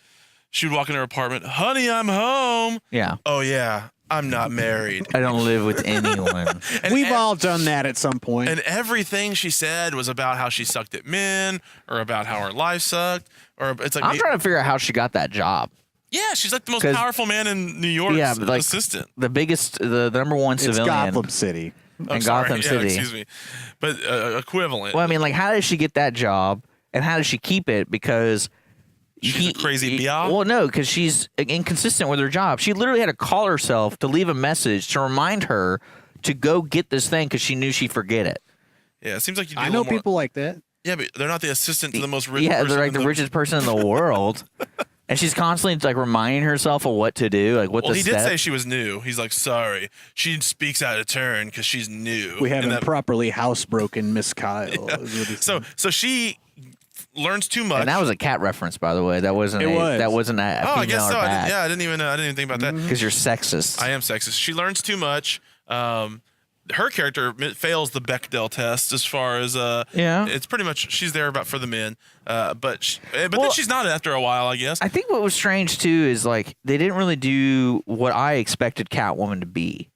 she would walk in her apartment, honey, I'm home. Yeah. Oh yeah, I'm not married. I don't live with anyone. We've all done that at some point. And everything she said was about how she sucked at men, or about how her life sucked, or it's like I'm trying to figure out how she got that job. Yeah, she's like the most powerful man in New York. Yeah, like assistant. The biggest, the number one civilian. Gotham City. In Gotham City. Excuse me, but equivalent. Well, I mean, like, how does she get that job, and how does she keep it? Because she's a crazy biatch. Well, no, because she's inconsistent with her job. She literally had to call herself to leave a message to remind her to go get this thing because she knew she'd forget it. Yeah, it seems like you. I know people like that. Yeah, but they're not the assistant to the most rich. Yeah, they're like the richest person in the world. And she's constantly like reminding herself of what to do, like what. Well, he did say she was new. He's like, sorry, she speaks out of turn because she's new. We haven't properly housebroken Miss Kyle. Yeah. So she learns too much. And that was a cat reference, by the way. That wasn't. That wasn't a female I guess so. or bad. I didn't even think about that. Because you're sexist. I am sexist. She learns too much. Her character fails the Bechdel test as far as it's pretty much she's there about for the men, but then she's not after a while, I guess. I think what was strange too is like they didn't really do what I expected Catwoman to be,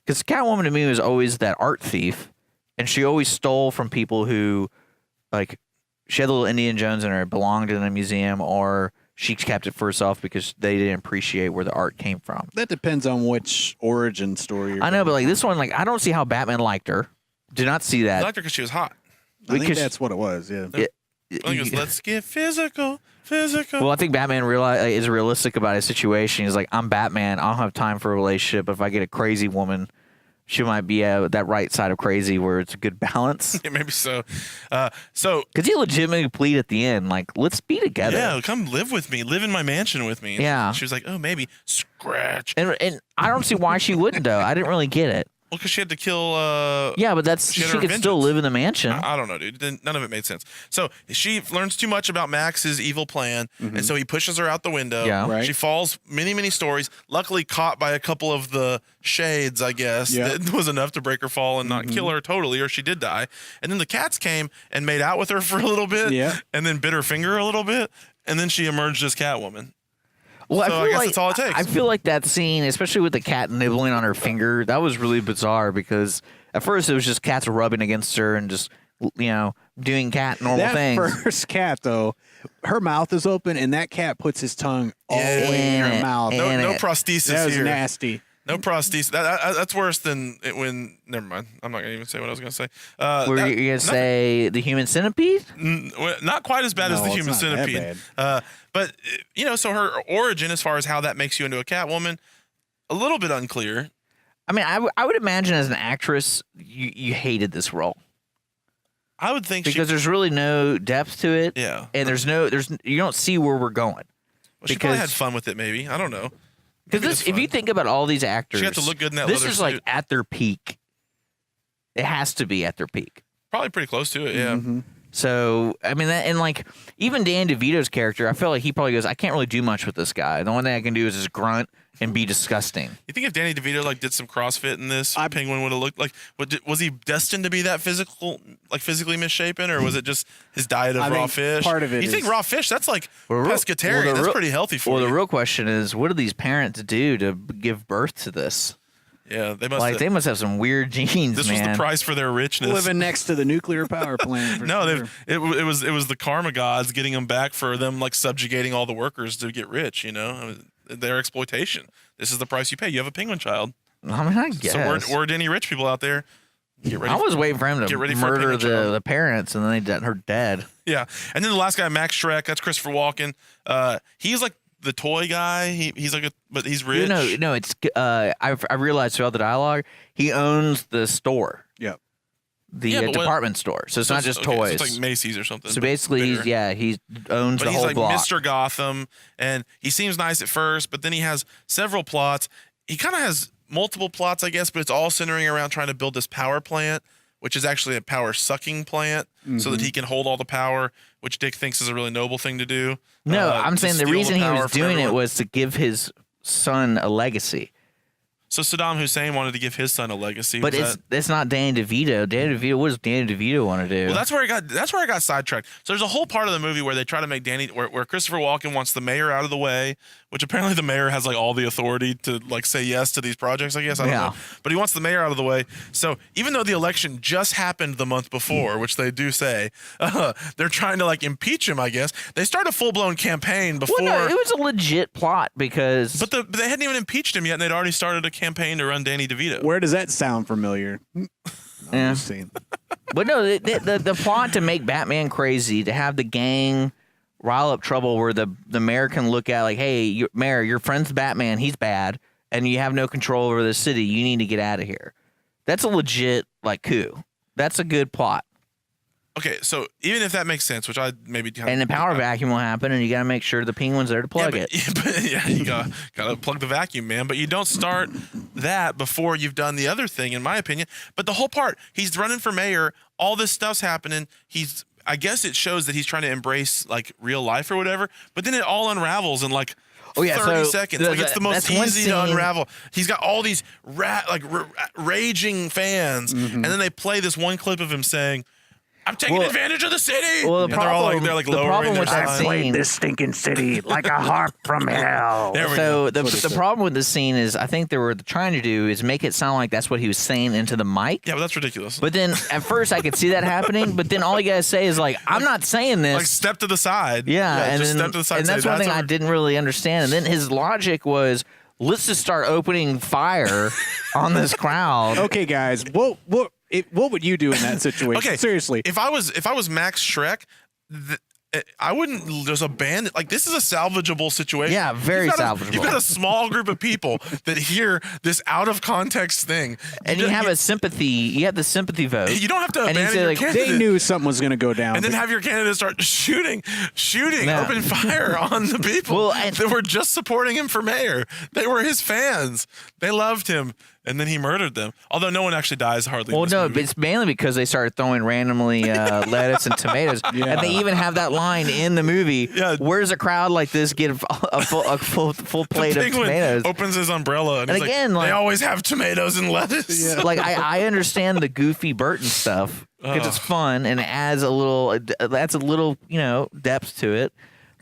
because Catwoman to me was always that art thief, and she always stole from people who, like, she had a little Indiana Jones in her, belonged in a museum, or she kept it for herself because they didn't appreciate where the art came from. That depends on which origin story you're I know, going but like this one, like I don't see how Batman liked her. Did not see I that. liked her because she was hot. I think because- that's what it was, yeah. I think it was, let's get physical. Well, I think Batman is realistic about his situation. He's like, I'm Batman. I don't have time for a relationship. If I get a crazy woman, she might be that right side of crazy where it's a good balance. Yeah, maybe so. Because he legitimately plead at the end, like, let's be together. Yeah, come live with me. Live in my mansion with me. Yeah. She was like, oh, maybe. Scratch. And I don't see why she wouldn't, though. I didn't really get it. Well, because she had to kill. Yeah, but She she had her could still vengeance. live in the mansion. I don't know, dude. None of it made sense. So she learns too much about Max's evil plan, and so he pushes her out the window. Yeah. Right. She falls many, many stories. Luckily, caught by a couple of the shades, I guess. Yeah. That was enough to break her fall and not kill her totally, or she did die. And then the cats came and made out with her for a little bit, Yeah. and then bit her finger a little bit, and then she emerged as Catwoman. Well, So I guess that's all it takes. I feel like that scene, especially with the cat nibbling on her finger, that was really bizarre because at first it was just cats rubbing against her and just, doing cat normal That things. first cat, though, her mouth is open, and that cat puts his tongue all the way in In her it, mouth. in No it. prosthesis That was here. nasty. No prosthesis. That's worse than when. Never mind. I'm not gonna even say what I was gonna say. Were you going to say the human centipede? Not quite as bad as No, the it's human not that centipede. But so her origin, as far as how that makes you into a Catwoman, a little bit unclear. I mean, I would imagine as an actress, you hated this role I would think because there's really no depth to it. Yeah. And you don't see where we're going. she probably had fun with it. Maybe, I don't know. Maybe Because it's if you fun. think about all these actors, She had to look good in that this leather is like suit. at their peak. It has to be at their peak. Probably pretty close to it. Yeah. Mm-hmm. So I mean, and like even Dan DeVito's character, I feel like he probably goes, I can't really do much with this guy. The only thing I can do is just grunt and be disgusting. You think if Danny DeVito did some CrossFit in this, Penguin would have looked like? Was he destined to be that physically misshapen, or was it just his diet of I raw think fish? part of it You think is- raw fish? That's like Well, pescatarian. well, the That's real- pretty healthy for Well, you. the real question is, what do these parents do to give birth to this? Yeah, they must. Like they must have some weird genes, this man. was the price for their richness. Living next to the nuclear power plant. For No, sure. it was the karma gods getting them back for them like subjugating all the workers to get rich. Their exploitation. This is the price you pay. You have a penguin child. I mean, I guess. So we're any rich people out there. Get ready. I was waiting for him get to ready for a murder penguin child. the parents, and then they're dead. Yeah, and then the last guy, Max Shrek. That's Christopher Walken. He's like the toy guy. He's like but he's rich. No, it's I realized throughout the dialogue he owns the store, Yep. the Yeah, but what- department store. So it's not just okay, so toys. it's like Macy's or something. So but basically, bigger. he owns But the he's whole like block. Mr. Gotham, and he seems nice at first, but then he has several plots. He kind of has multiple plots, I guess, but it's all centering around trying to build this power plant, which is actually a power sucking plant, so that he can hold all the power, which Dick thinks is a really noble thing to do. No, I'm to saying the steal reason he power was from doing it everyone. was to give his son a legacy. So Saddam Hussein wanted to give his son a legacy. But Was that- it's not Danny DeVito. What does Danny DeVito want to do? Well, that's where I got sidetracked. So there's a whole part of the movie where they try to make where Christopher Walken wants the mayor out of the way, which apparently the mayor has like all the authority to like say yes to these projects. I guess I don't Yeah. know, but he wants the mayor out of the way. So even though the election just happened the month before, which they do say, they're trying to like impeach him. I guess they start a full blown campaign before. Well, no, it was a legit plot because. but they hadn't even impeached him yet, and they'd already started a campaign to run Danny DeVito. Where does that sound familiar? Yeah. Just saying. But no, the plot to make Batman crazy, to have the gang rile up trouble where the mayor can look at like, hey, mayor, your friend's Batman, he's bad, and you have no control over the city. You need to get out of here. That's a legit like coup. That's a good plot. Okay, so even if that makes sense, which I maybe And the power vacuum will happen, and you got to make sure the penguin's there to plug it. Yeah, you gotta plug the vacuum, man. But you don't start that before you've done the other thing, in my opinion. But the whole part, he's running for mayor. All this stuff's happening. I guess it shows that he's trying to embrace like real life or whatever. But then it all unravels in like 30 seconds. Like it's the most that's one easy to scene. unravel. He's got all these raging fans, and then they play this one clip of him saying, I'm taking advantage of the city. Well, they're like the lowering problem their with that sign. scene. this stinking city like a harp from hell. There we So go. the problem with this scene is, I think they were trying to do is make it sound like that's what he was saying into the mic. Yeah, but that's ridiculous. But then at first I could see that happening, but then all you guys say is like, I'm not saying this. Like step to the side. Yeah, and just then, step to the side. and say, that's one thing I over. didn't really understand. And then his logic was, let's just start opening fire on this crowd. Okay, guys, what would you do in that situation? Okay, Seriously. If I was Max Shrek, I wouldn't just abandon. Like, this is a salvageable situation. Yeah, very salvageable. You've got a small group of people that hear this out of context thing, And you have a sympathy. You have the sympathy vote. You don't have to And you abandon say, your like, candidate. They knew something was going to go down. and then have your candidate start shooting, No. open fire on the people Well, and- that were just supporting him for mayor. They were his fans. They loved him, and then he murdered them. Although no one actually dies hardly. Well, in this no, movie. it's mainly because they started throwing randomly lettuce and tomatoes, and they even have that line in the movie. Yeah. Where's a crowd like this get a full plate of Penguin tomatoes? opens his umbrella, and, And he's again, like, they like- always have tomatoes and lettuce. Like I understand the goofy Burton stuff because it's fun and it adds a little depth to it.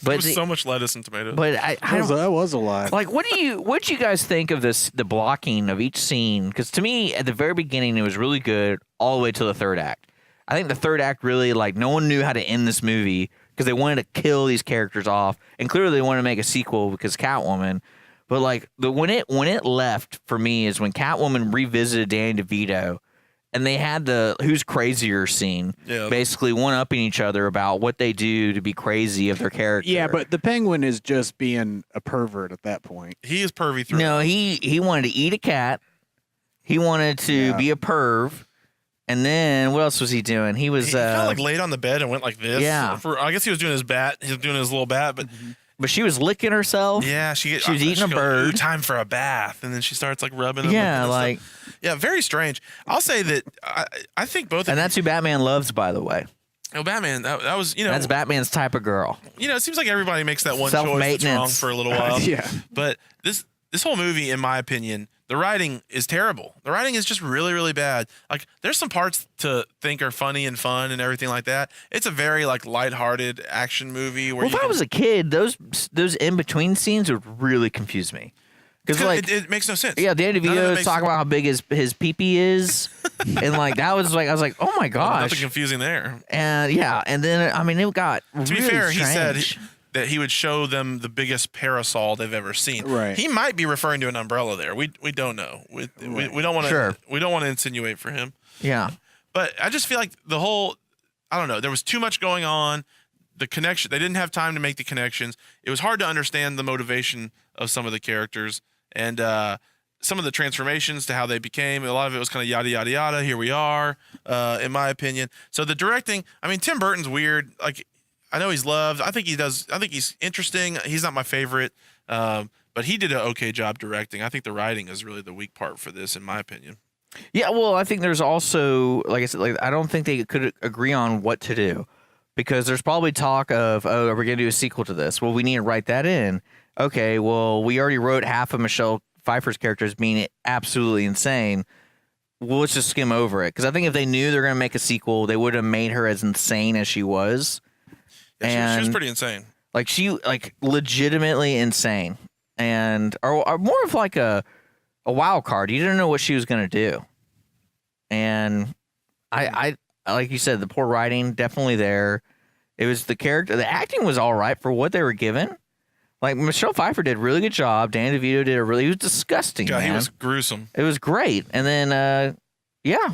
But There's so much lettuce and tomatoes. but I don't, that was a lot. like what do you guys think of the blocking of each scene? Because to me at the very beginning it was really good all the way to the third act. I think the third act really, like, no one knew how to end this movie because they wanted to kill these characters off, and clearly they wanted to make a sequel because Catwoman. But like when it left for me is when Catwoman revisited Danny DeVito, and they had the who's crazier scene, basically one-upping each other about what they do to be crazy of their character. Yeah, but the Penguin is just being a pervert at that point. He is pervy through. No, he wanted to eat a cat. He wanted to be a perv. And then what else was he doing? He was He kind of like laid on the bed and went like this. Yeah. I guess he was doing his bat. He was doing his little bat, but but she was licking herself. yeah, she was eating a goes, bird. "Ooh, time for a bath, and then she starts like rubbing him. Yeah, and like, stuff. Yeah, very strange. I'll say that I think both. and that's who Batman loves, by the way. Oh, Batman. That was That's Batman's type of girl. it seems like everybody makes that one choice that's wrong Self-maintenance. for a little while. Yeah. But this whole movie, in my opinion, the writing is terrible. The writing is just really, really bad. Like, there's some parts to think are funny and fun and everything like that. It's a very like lighthearted action movie. Where Well, if I was a kid, those in between scenes would really confuse me. Because like it makes no sense. yeah, Danny None of it DeVito makes- talking about how big his pee-pee is, and like that was like I was like, oh my Nothing gosh, confusing there. and yeah, and then I mean it got To be really fair, he said strange. that he would show them the biggest parasol they've ever seen. Right. He might be referring to an umbrella there. We don't know. We don't want to. Sure. We don't want to insinuate for him. Yeah. But I just feel like the whole, I don't know, there was too much going on. The connection, they didn't have time to make the connections. It was hard to understand the motivation of some of the characters and some of the transformations to how they became. A lot of it was kind of yada, yada, yada. Here we are, in my opinion. So the directing, I mean, Tim Burton's weird. Like, I know he's loved. I think he's interesting. He's not my favorite. But he did an okay job directing. I think the writing is really the weak part for this, in my opinion. Yeah, well, I think there's also, like I said, like I don't think they could agree on what to do because there's probably talk of, oh, are we going to do a sequel to this? Well, we need to write that in. Okay, well, we already wrote half of Michelle Pfeiffer's characters being absolutely insane. Well, let's just skim over it because I think if they knew they're going to make a sequel, they would have made her as insane as she was. Yeah, she was And- pretty insane. Like she, like legitimately insane, and or more of like a wild card. You didn't know what she was gonna do, and I like you said, the poor writing definitely there. It was the character, the acting was all right for what they were given. Like Michelle Pfeiffer did a really good job. Danny DeVito did he was disgusting. God, man. he was gruesome. It was great, and then yeah.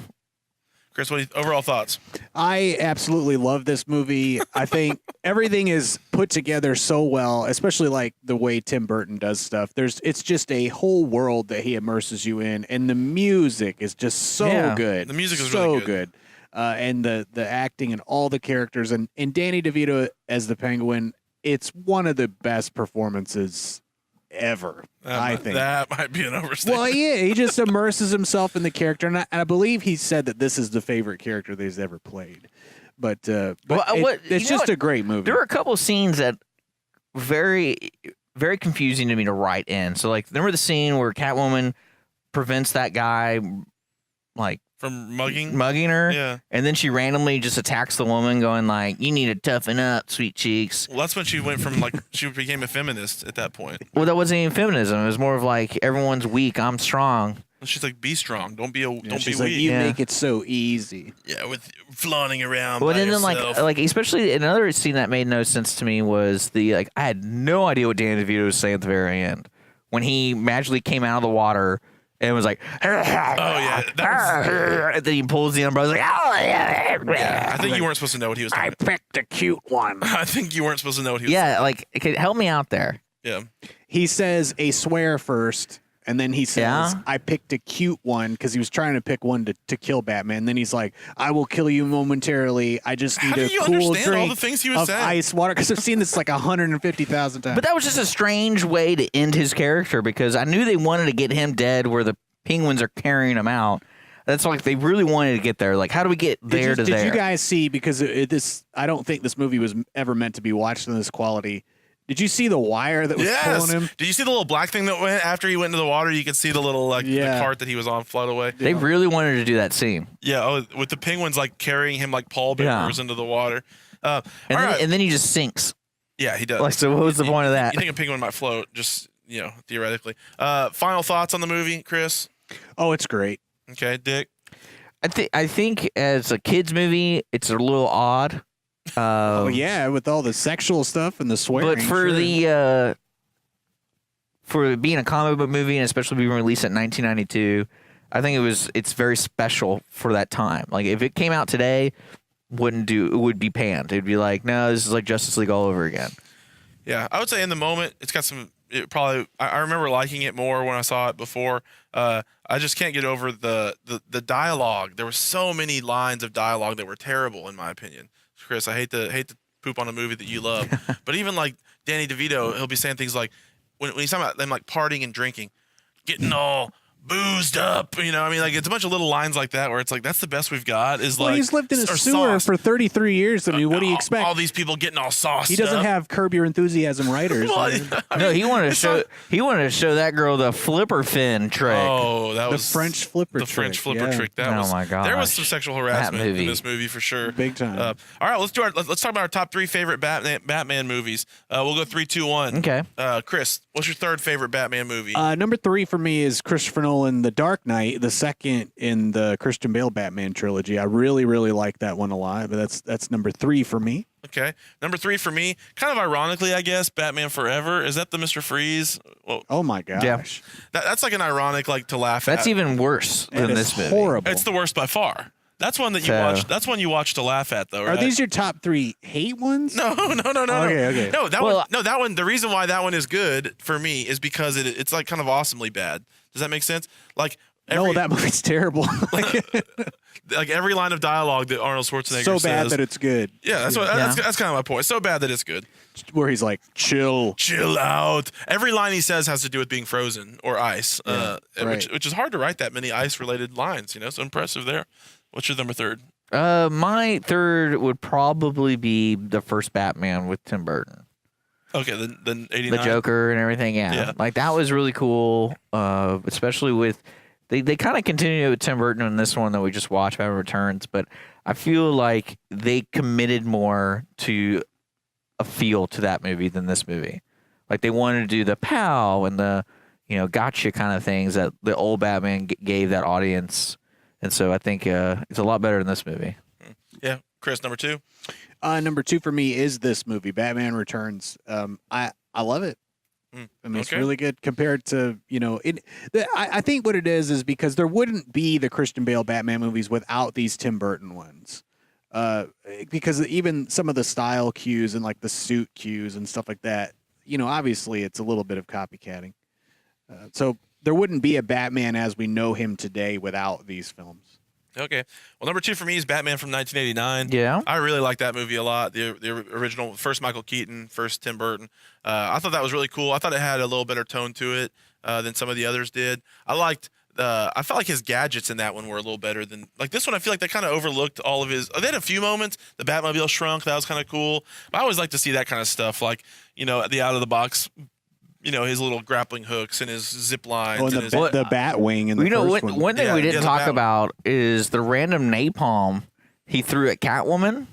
Chris, what overall thoughts? I absolutely love this movie. I think everything is put together so well, especially like the way Tim Burton does stuff. It's just a whole world that he immerses you in, and the music is just so good. The music is so really good. And the acting and all the characters and Danny DeVito as the Penguin. It's one of the best performances ever. I think that might be an overstatement. Well, yeah, he just immerses himself in the character, and I believe he said that this is the favorite character that he's ever played. But it's just a great movie. There were a couple of scenes that very, very confusing to me to write in. So, like, remember the scene where Catwoman prevents that guy, like, from mugging her. Yeah. And then she randomly just attacks the woman, going like, "You need to toughen up, sweet cheeks." Well, that's when she went from like she became a feminist at that point. Well, that wasn't even feminism. It was more of like, everyone's weak, I'm strong. She's like, be strong. Don't be She's weak. like, you make it so easy. Yeah, with flaunting around. Well, by and then yourself. like especially another scene that made no sense to me was I had no idea what Danny DeVito was saying at the very end when he magically came out of the water and was like, oh yeah, and then he pulls the umbrella. Like, oh yeah. I think you weren't supposed to know what he was. I picked a cute one. I think you weren't supposed to know what he was. Yeah, like, help me out there. Yeah. He says a swear first, and then he says, I picked a cute one, because he was trying to pick one to kill Batman. Then he's like, I will kill you momentarily. I just need a cool drink all the things he was of saying? ice water. Because I've seen this like 150,000 times. But that was just a strange way to end his character, because I knew they wanted to get him dead where the penguins are carrying him out. That's like they really wanted to get there. Like, how do we get there to there? Did you guys see, because I don't think this movie was ever meant to be watched in this quality. Did you see the wire that was pulling him? Did you see the little black thing that went after he went into the water? You could see the little the cart that he was on float away. They really wanted to do that scene. Yeah, with the penguins like carrying him like pallbearers into the water. And then he just sinks. Yeah, he does. Like, so what was the point of that? You think a penguin might float, just theoretically. Final thoughts on the movie, Chris? Oh, it's great. Okay, Dick. I think as a kids movie, it's a little odd. Oh yeah, with all the sexual stuff and the swearing. But for for being a comic book movie, and especially being released in 1992, I think it's very special for that time. Like, if it came out today, it would be panned. It'd be like, no, this is like Justice League all over again. Yeah, I would say in the moment, it's got some. I remember liking it more when I saw it before. I just can't get over the dialogue. There were so many lines of dialogue that were terrible, in my opinion. Chris, I hate to poop on a movie that you love, but even like Danny DeVito, he'll be saying things like when he's talking about them like partying and drinking, getting all boozed up, I mean, like, it's a bunch of little lines like that where it's like, that's the best we've got is like, he's lived in a sewer for 33 years. I mean, what do you expect? All these people getting all sauced. He doesn't have Curb Your Enthusiasm writers. No, he wanted to show that girl the flipper fin trick. Oh, that was the French flipper trick. French flipper trick. That was, my god, there was some sexual harassment in this movie for sure. Big time. All right, let's talk about our top 3 favorite Batman movies. We'll go 3, 2, 1. Okay. Chris, what's your third favorite Batman movie? Number 3 for me is Christopher Nolan, The Dark Knight, the second in the Christian Bale Batman trilogy. I really, really like that one a lot, but that's number 3 for me. Okay. Number 3 for me, kind of ironically, I guess, Batman Forever. Is that the Mr. Freeze? Well, oh my gosh. Yeah. That's like an ironic, like, to laugh at. That's even worse than this movie. Horrible. It's the worst by far. That's one that you watch. That's one you watch to laugh at, though, right? Are these your top 3 hate ones? No. Okay. No, that one. The reason why that one is good for me is because it's like kind of awesomely bad. Does that make sense? Like, no, that movie's terrible. like every line of dialogue that Arnold Schwarzenegger so says. bad that it's good. Yeah, that's kind of my point. So bad that it's good. Where he's like, chill out. Every line he says has to do with being frozen or ice, which is hard to write that many ice-related lines. So impressive there. What's your number 3rd? My 3rd would probably be the first Batman with Tim Burton. Okay, then 89. The Joker and everything, yeah. Like, that was really cool, especially with... They kind of continue with Tim Burton in this one that we just watched, Batman Returns, but I feel like they committed more to a feel to that movie than this movie. Like, they wanted to do the pow and the, gotcha kind of things that the old Batman gave that audience. And so I think it's a lot better than this movie. Yeah. Chris, number 2? Number 2 for me is this movie, Batman Returns. I love it. I mean, it's really good compared to, I think what it is because there wouldn't be the Christian Bale Batman movies without these Tim Burton ones. Because even some of the style cues and like the suit cues and stuff like that, obviously it's a little bit of copycatting. So there wouldn't be a Batman as we know him today without these films. Okay. Well, number 2 for me is Batman from 1989. Yeah. I really like that movie a lot. The original, first Michael Keaton, first Tim Burton. I thought that was really cool. I thought it had a little better tone to it than some of the others did. I felt like his gadgets in that one were a little better than like this one. I feel like they kind of overlooked all of his. They had a few moments. The Batmobile shrunk. That was kind of cool. But I always like to see that kind of stuff, like the out of the box, his little grappling hooks and his zip lines. Oh, and the bat wing in the first one. One thing we didn't talk about is the random napalm he threw at Catwoman.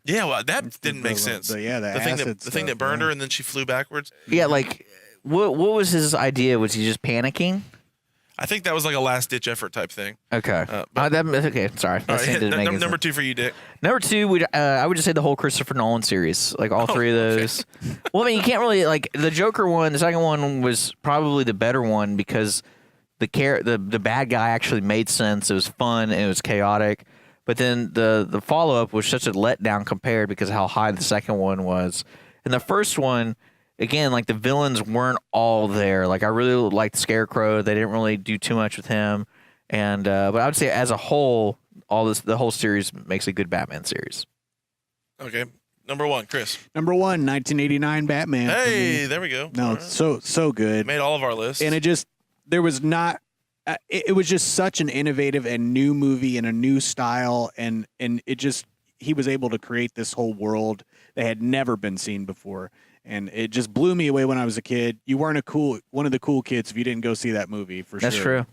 Yeah, well, that didn't make sense. The thing that burned her and then she flew backwards. Yeah, like what was his idea? Was he just panicking? I think that was like a last-ditch effort type thing. Okay. Okay. Sorry. Number 2 for you, Dick. Number 2, I would just say the whole Christopher Nolan series, like all three of those. Well, I mean, you can't really like the Joker one. The second one was probably the better one because the bad guy actually made sense. It was fun and it was chaotic. But then the follow-up was such a letdown compared because of how high the second one was. And the first one, again, like the villains weren't all there. Like I really liked Scarecrow. They didn't really do too much with him. And but I would say as a whole, the whole series makes a good Batman series. Okay. Number 1, Chris. Number 1, 1989 Batman. Hey, there we go. No, it's so good. Made all of our lists. And it was just such an innovative and new movie and a new style, and he was able to create this whole world that had never been seen before, and it just blew me away when I was a kid. You weren't one of the cool kids if you didn't go see that movie, for sure. That's true.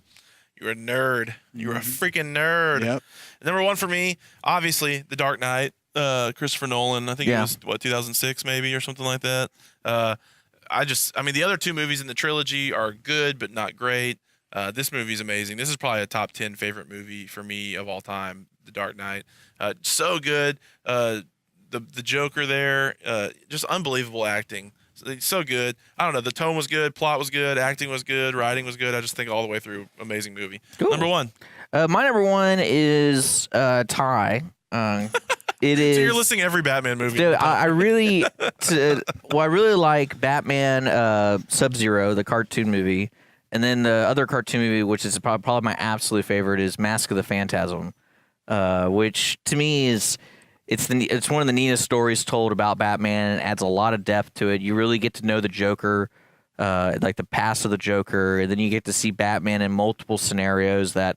You're a nerd. You're a freaking nerd. Yep. Number 1 for me, obviously, The Dark Knight, Christopher Nolan. I think it was 2006 maybe or something like that. The other 2 movies in the trilogy are good but not great. This movie's amazing. This is probably a top 10 favorite movie for me of all time, The Dark Knight. So good. The Joker there, just unbelievable acting. So good. I don't know. The tone was good. Plot was good. Acting was good. Writing was good. I just think all the way through, amazing movie. Cool. Number 1. My number 1 is Ty. It is. So you're listing every Batman movie. Dude, I really like Batman Sub-Zero, the cartoon movie. And then the other cartoon movie, which is probably my absolute favorite, is Mask of the Phantasm, which to me is it's one of the neatest stories told about Batman. It adds a lot of depth to it. You really get to know the Joker, like the past of the Joker, and then you get to see Batman in multiple scenarios that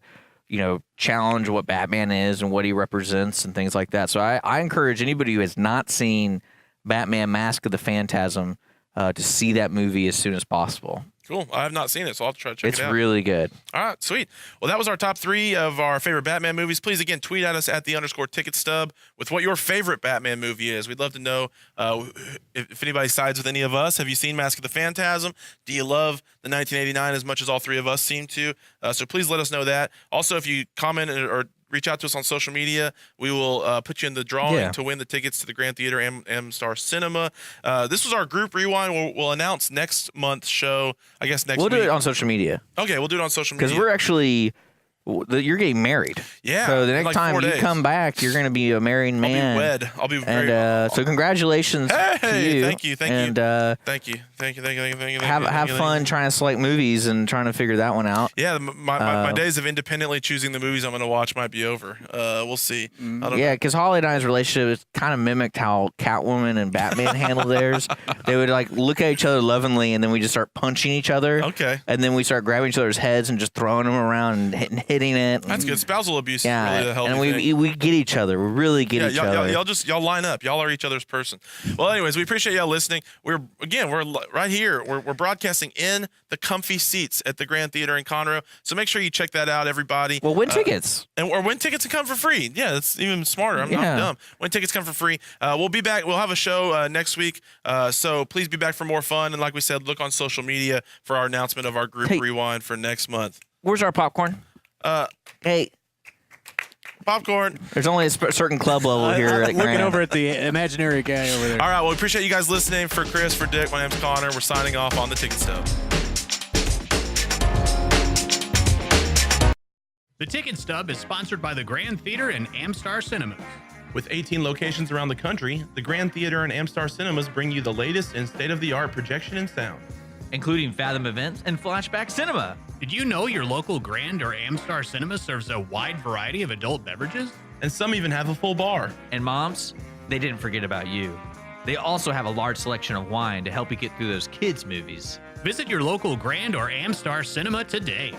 challenge what Batman is and what he represents and things like that. So I encourage anybody who has not seen Batman Mask of the Phantasm to see that movie as soon as possible. Cool. I have not seen it, so I'll have to try to check it out. It's really good. All right, sweet. Well, that was our top 3 of our favorite Batman movies. Please, again, tweet at us at _TicketStub with what your favorite Batman movie is. We'd love to know if anybody sides with any of us. Have you seen Mask of the Phantasm? Do you love the 1989 as much as all 3 of us seem to? So please let us know that. Also, if you comment or reach out to us on social media, we will put you in the drawing to win the tickets to the Grand Theater M-Star Cinema. This was our group rewind. We'll announce next month's show, I guess next week. We'll do it on social media. Okay, we'll do it on social media. Because we're actually... You're getting married. Yeah. So the next time you come back, you're going to be a married man. I'll be wed. I'll be very. And so congratulations to you. Thank you. And thank you. Have fun trying to select movies and trying to figure that one out. Yeah, my days of independently choosing the movies I'm going to watch might be over. We'll see. I don't know. Because Holly and I's relationship kind of mimicked how Catwoman and Batman handled theirs. They would like look at each other lovingly, and then we just start punching each other. Okay. And then we start grabbing each other's heads and just throwing them around and hitting it. That's good. Spousal abuse yeah, is really a healthy and thing. we get each other. We really get each other. Y'all line up. Y'all are each other's person. Well, anyways, we appreciate y'all listening. We're right here. We're broadcasting in the comfy seats at the Grand Theater in Conroe. So make sure you check that out, everybody. Well, win tickets. Or win tickets and come for free. Yeah, that's even smarter. I'm not dumb. Win tickets, come for free. We'll be back. We'll have a show next week. So please be back for more fun. And like we said, look on social media for our announcement of our group rewind for next month. Where's our popcorn? Hey. Popcorn. There's only a certain club level here. Looking over at the imaginary guy over there. All right. Well, we appreciate you guys listening. For Chris, for Dick, my name's Connor. We're signing off on the Ticket Stub. The Ticket Stub is sponsored by the Grand Theater and Amstar Cinemas. With 18 locations around the country, the Grand Theater and Amstar Cinemas bring you the latest in state-of-the-art projection and sound, including Fathom Events and Flashback Cinema. Did you know your local Grand or Amstar Cinema serves a wide variety of adult beverages? And some even have a full bar. And moms, they didn't forget about you. They also have a large selection of wine to help you get through those kids' movies. Visit your local Grand or Amstar Cinema today.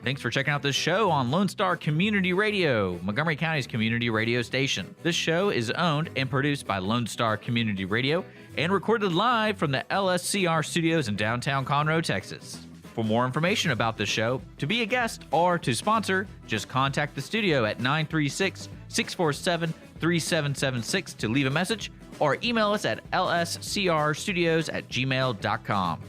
Thanks for checking out this show on Lone Star Community Radio, Montgomery County's community radio station. This show is owned and produced by Lone Star Community Radio and recorded live from the LSCR studios in downtown Conroe, Texas. For more information about the show, to be a guest, or to sponsor, just contact the studio at 936-647-3776 to leave a message, or email us at lscrstudios@gmail.com.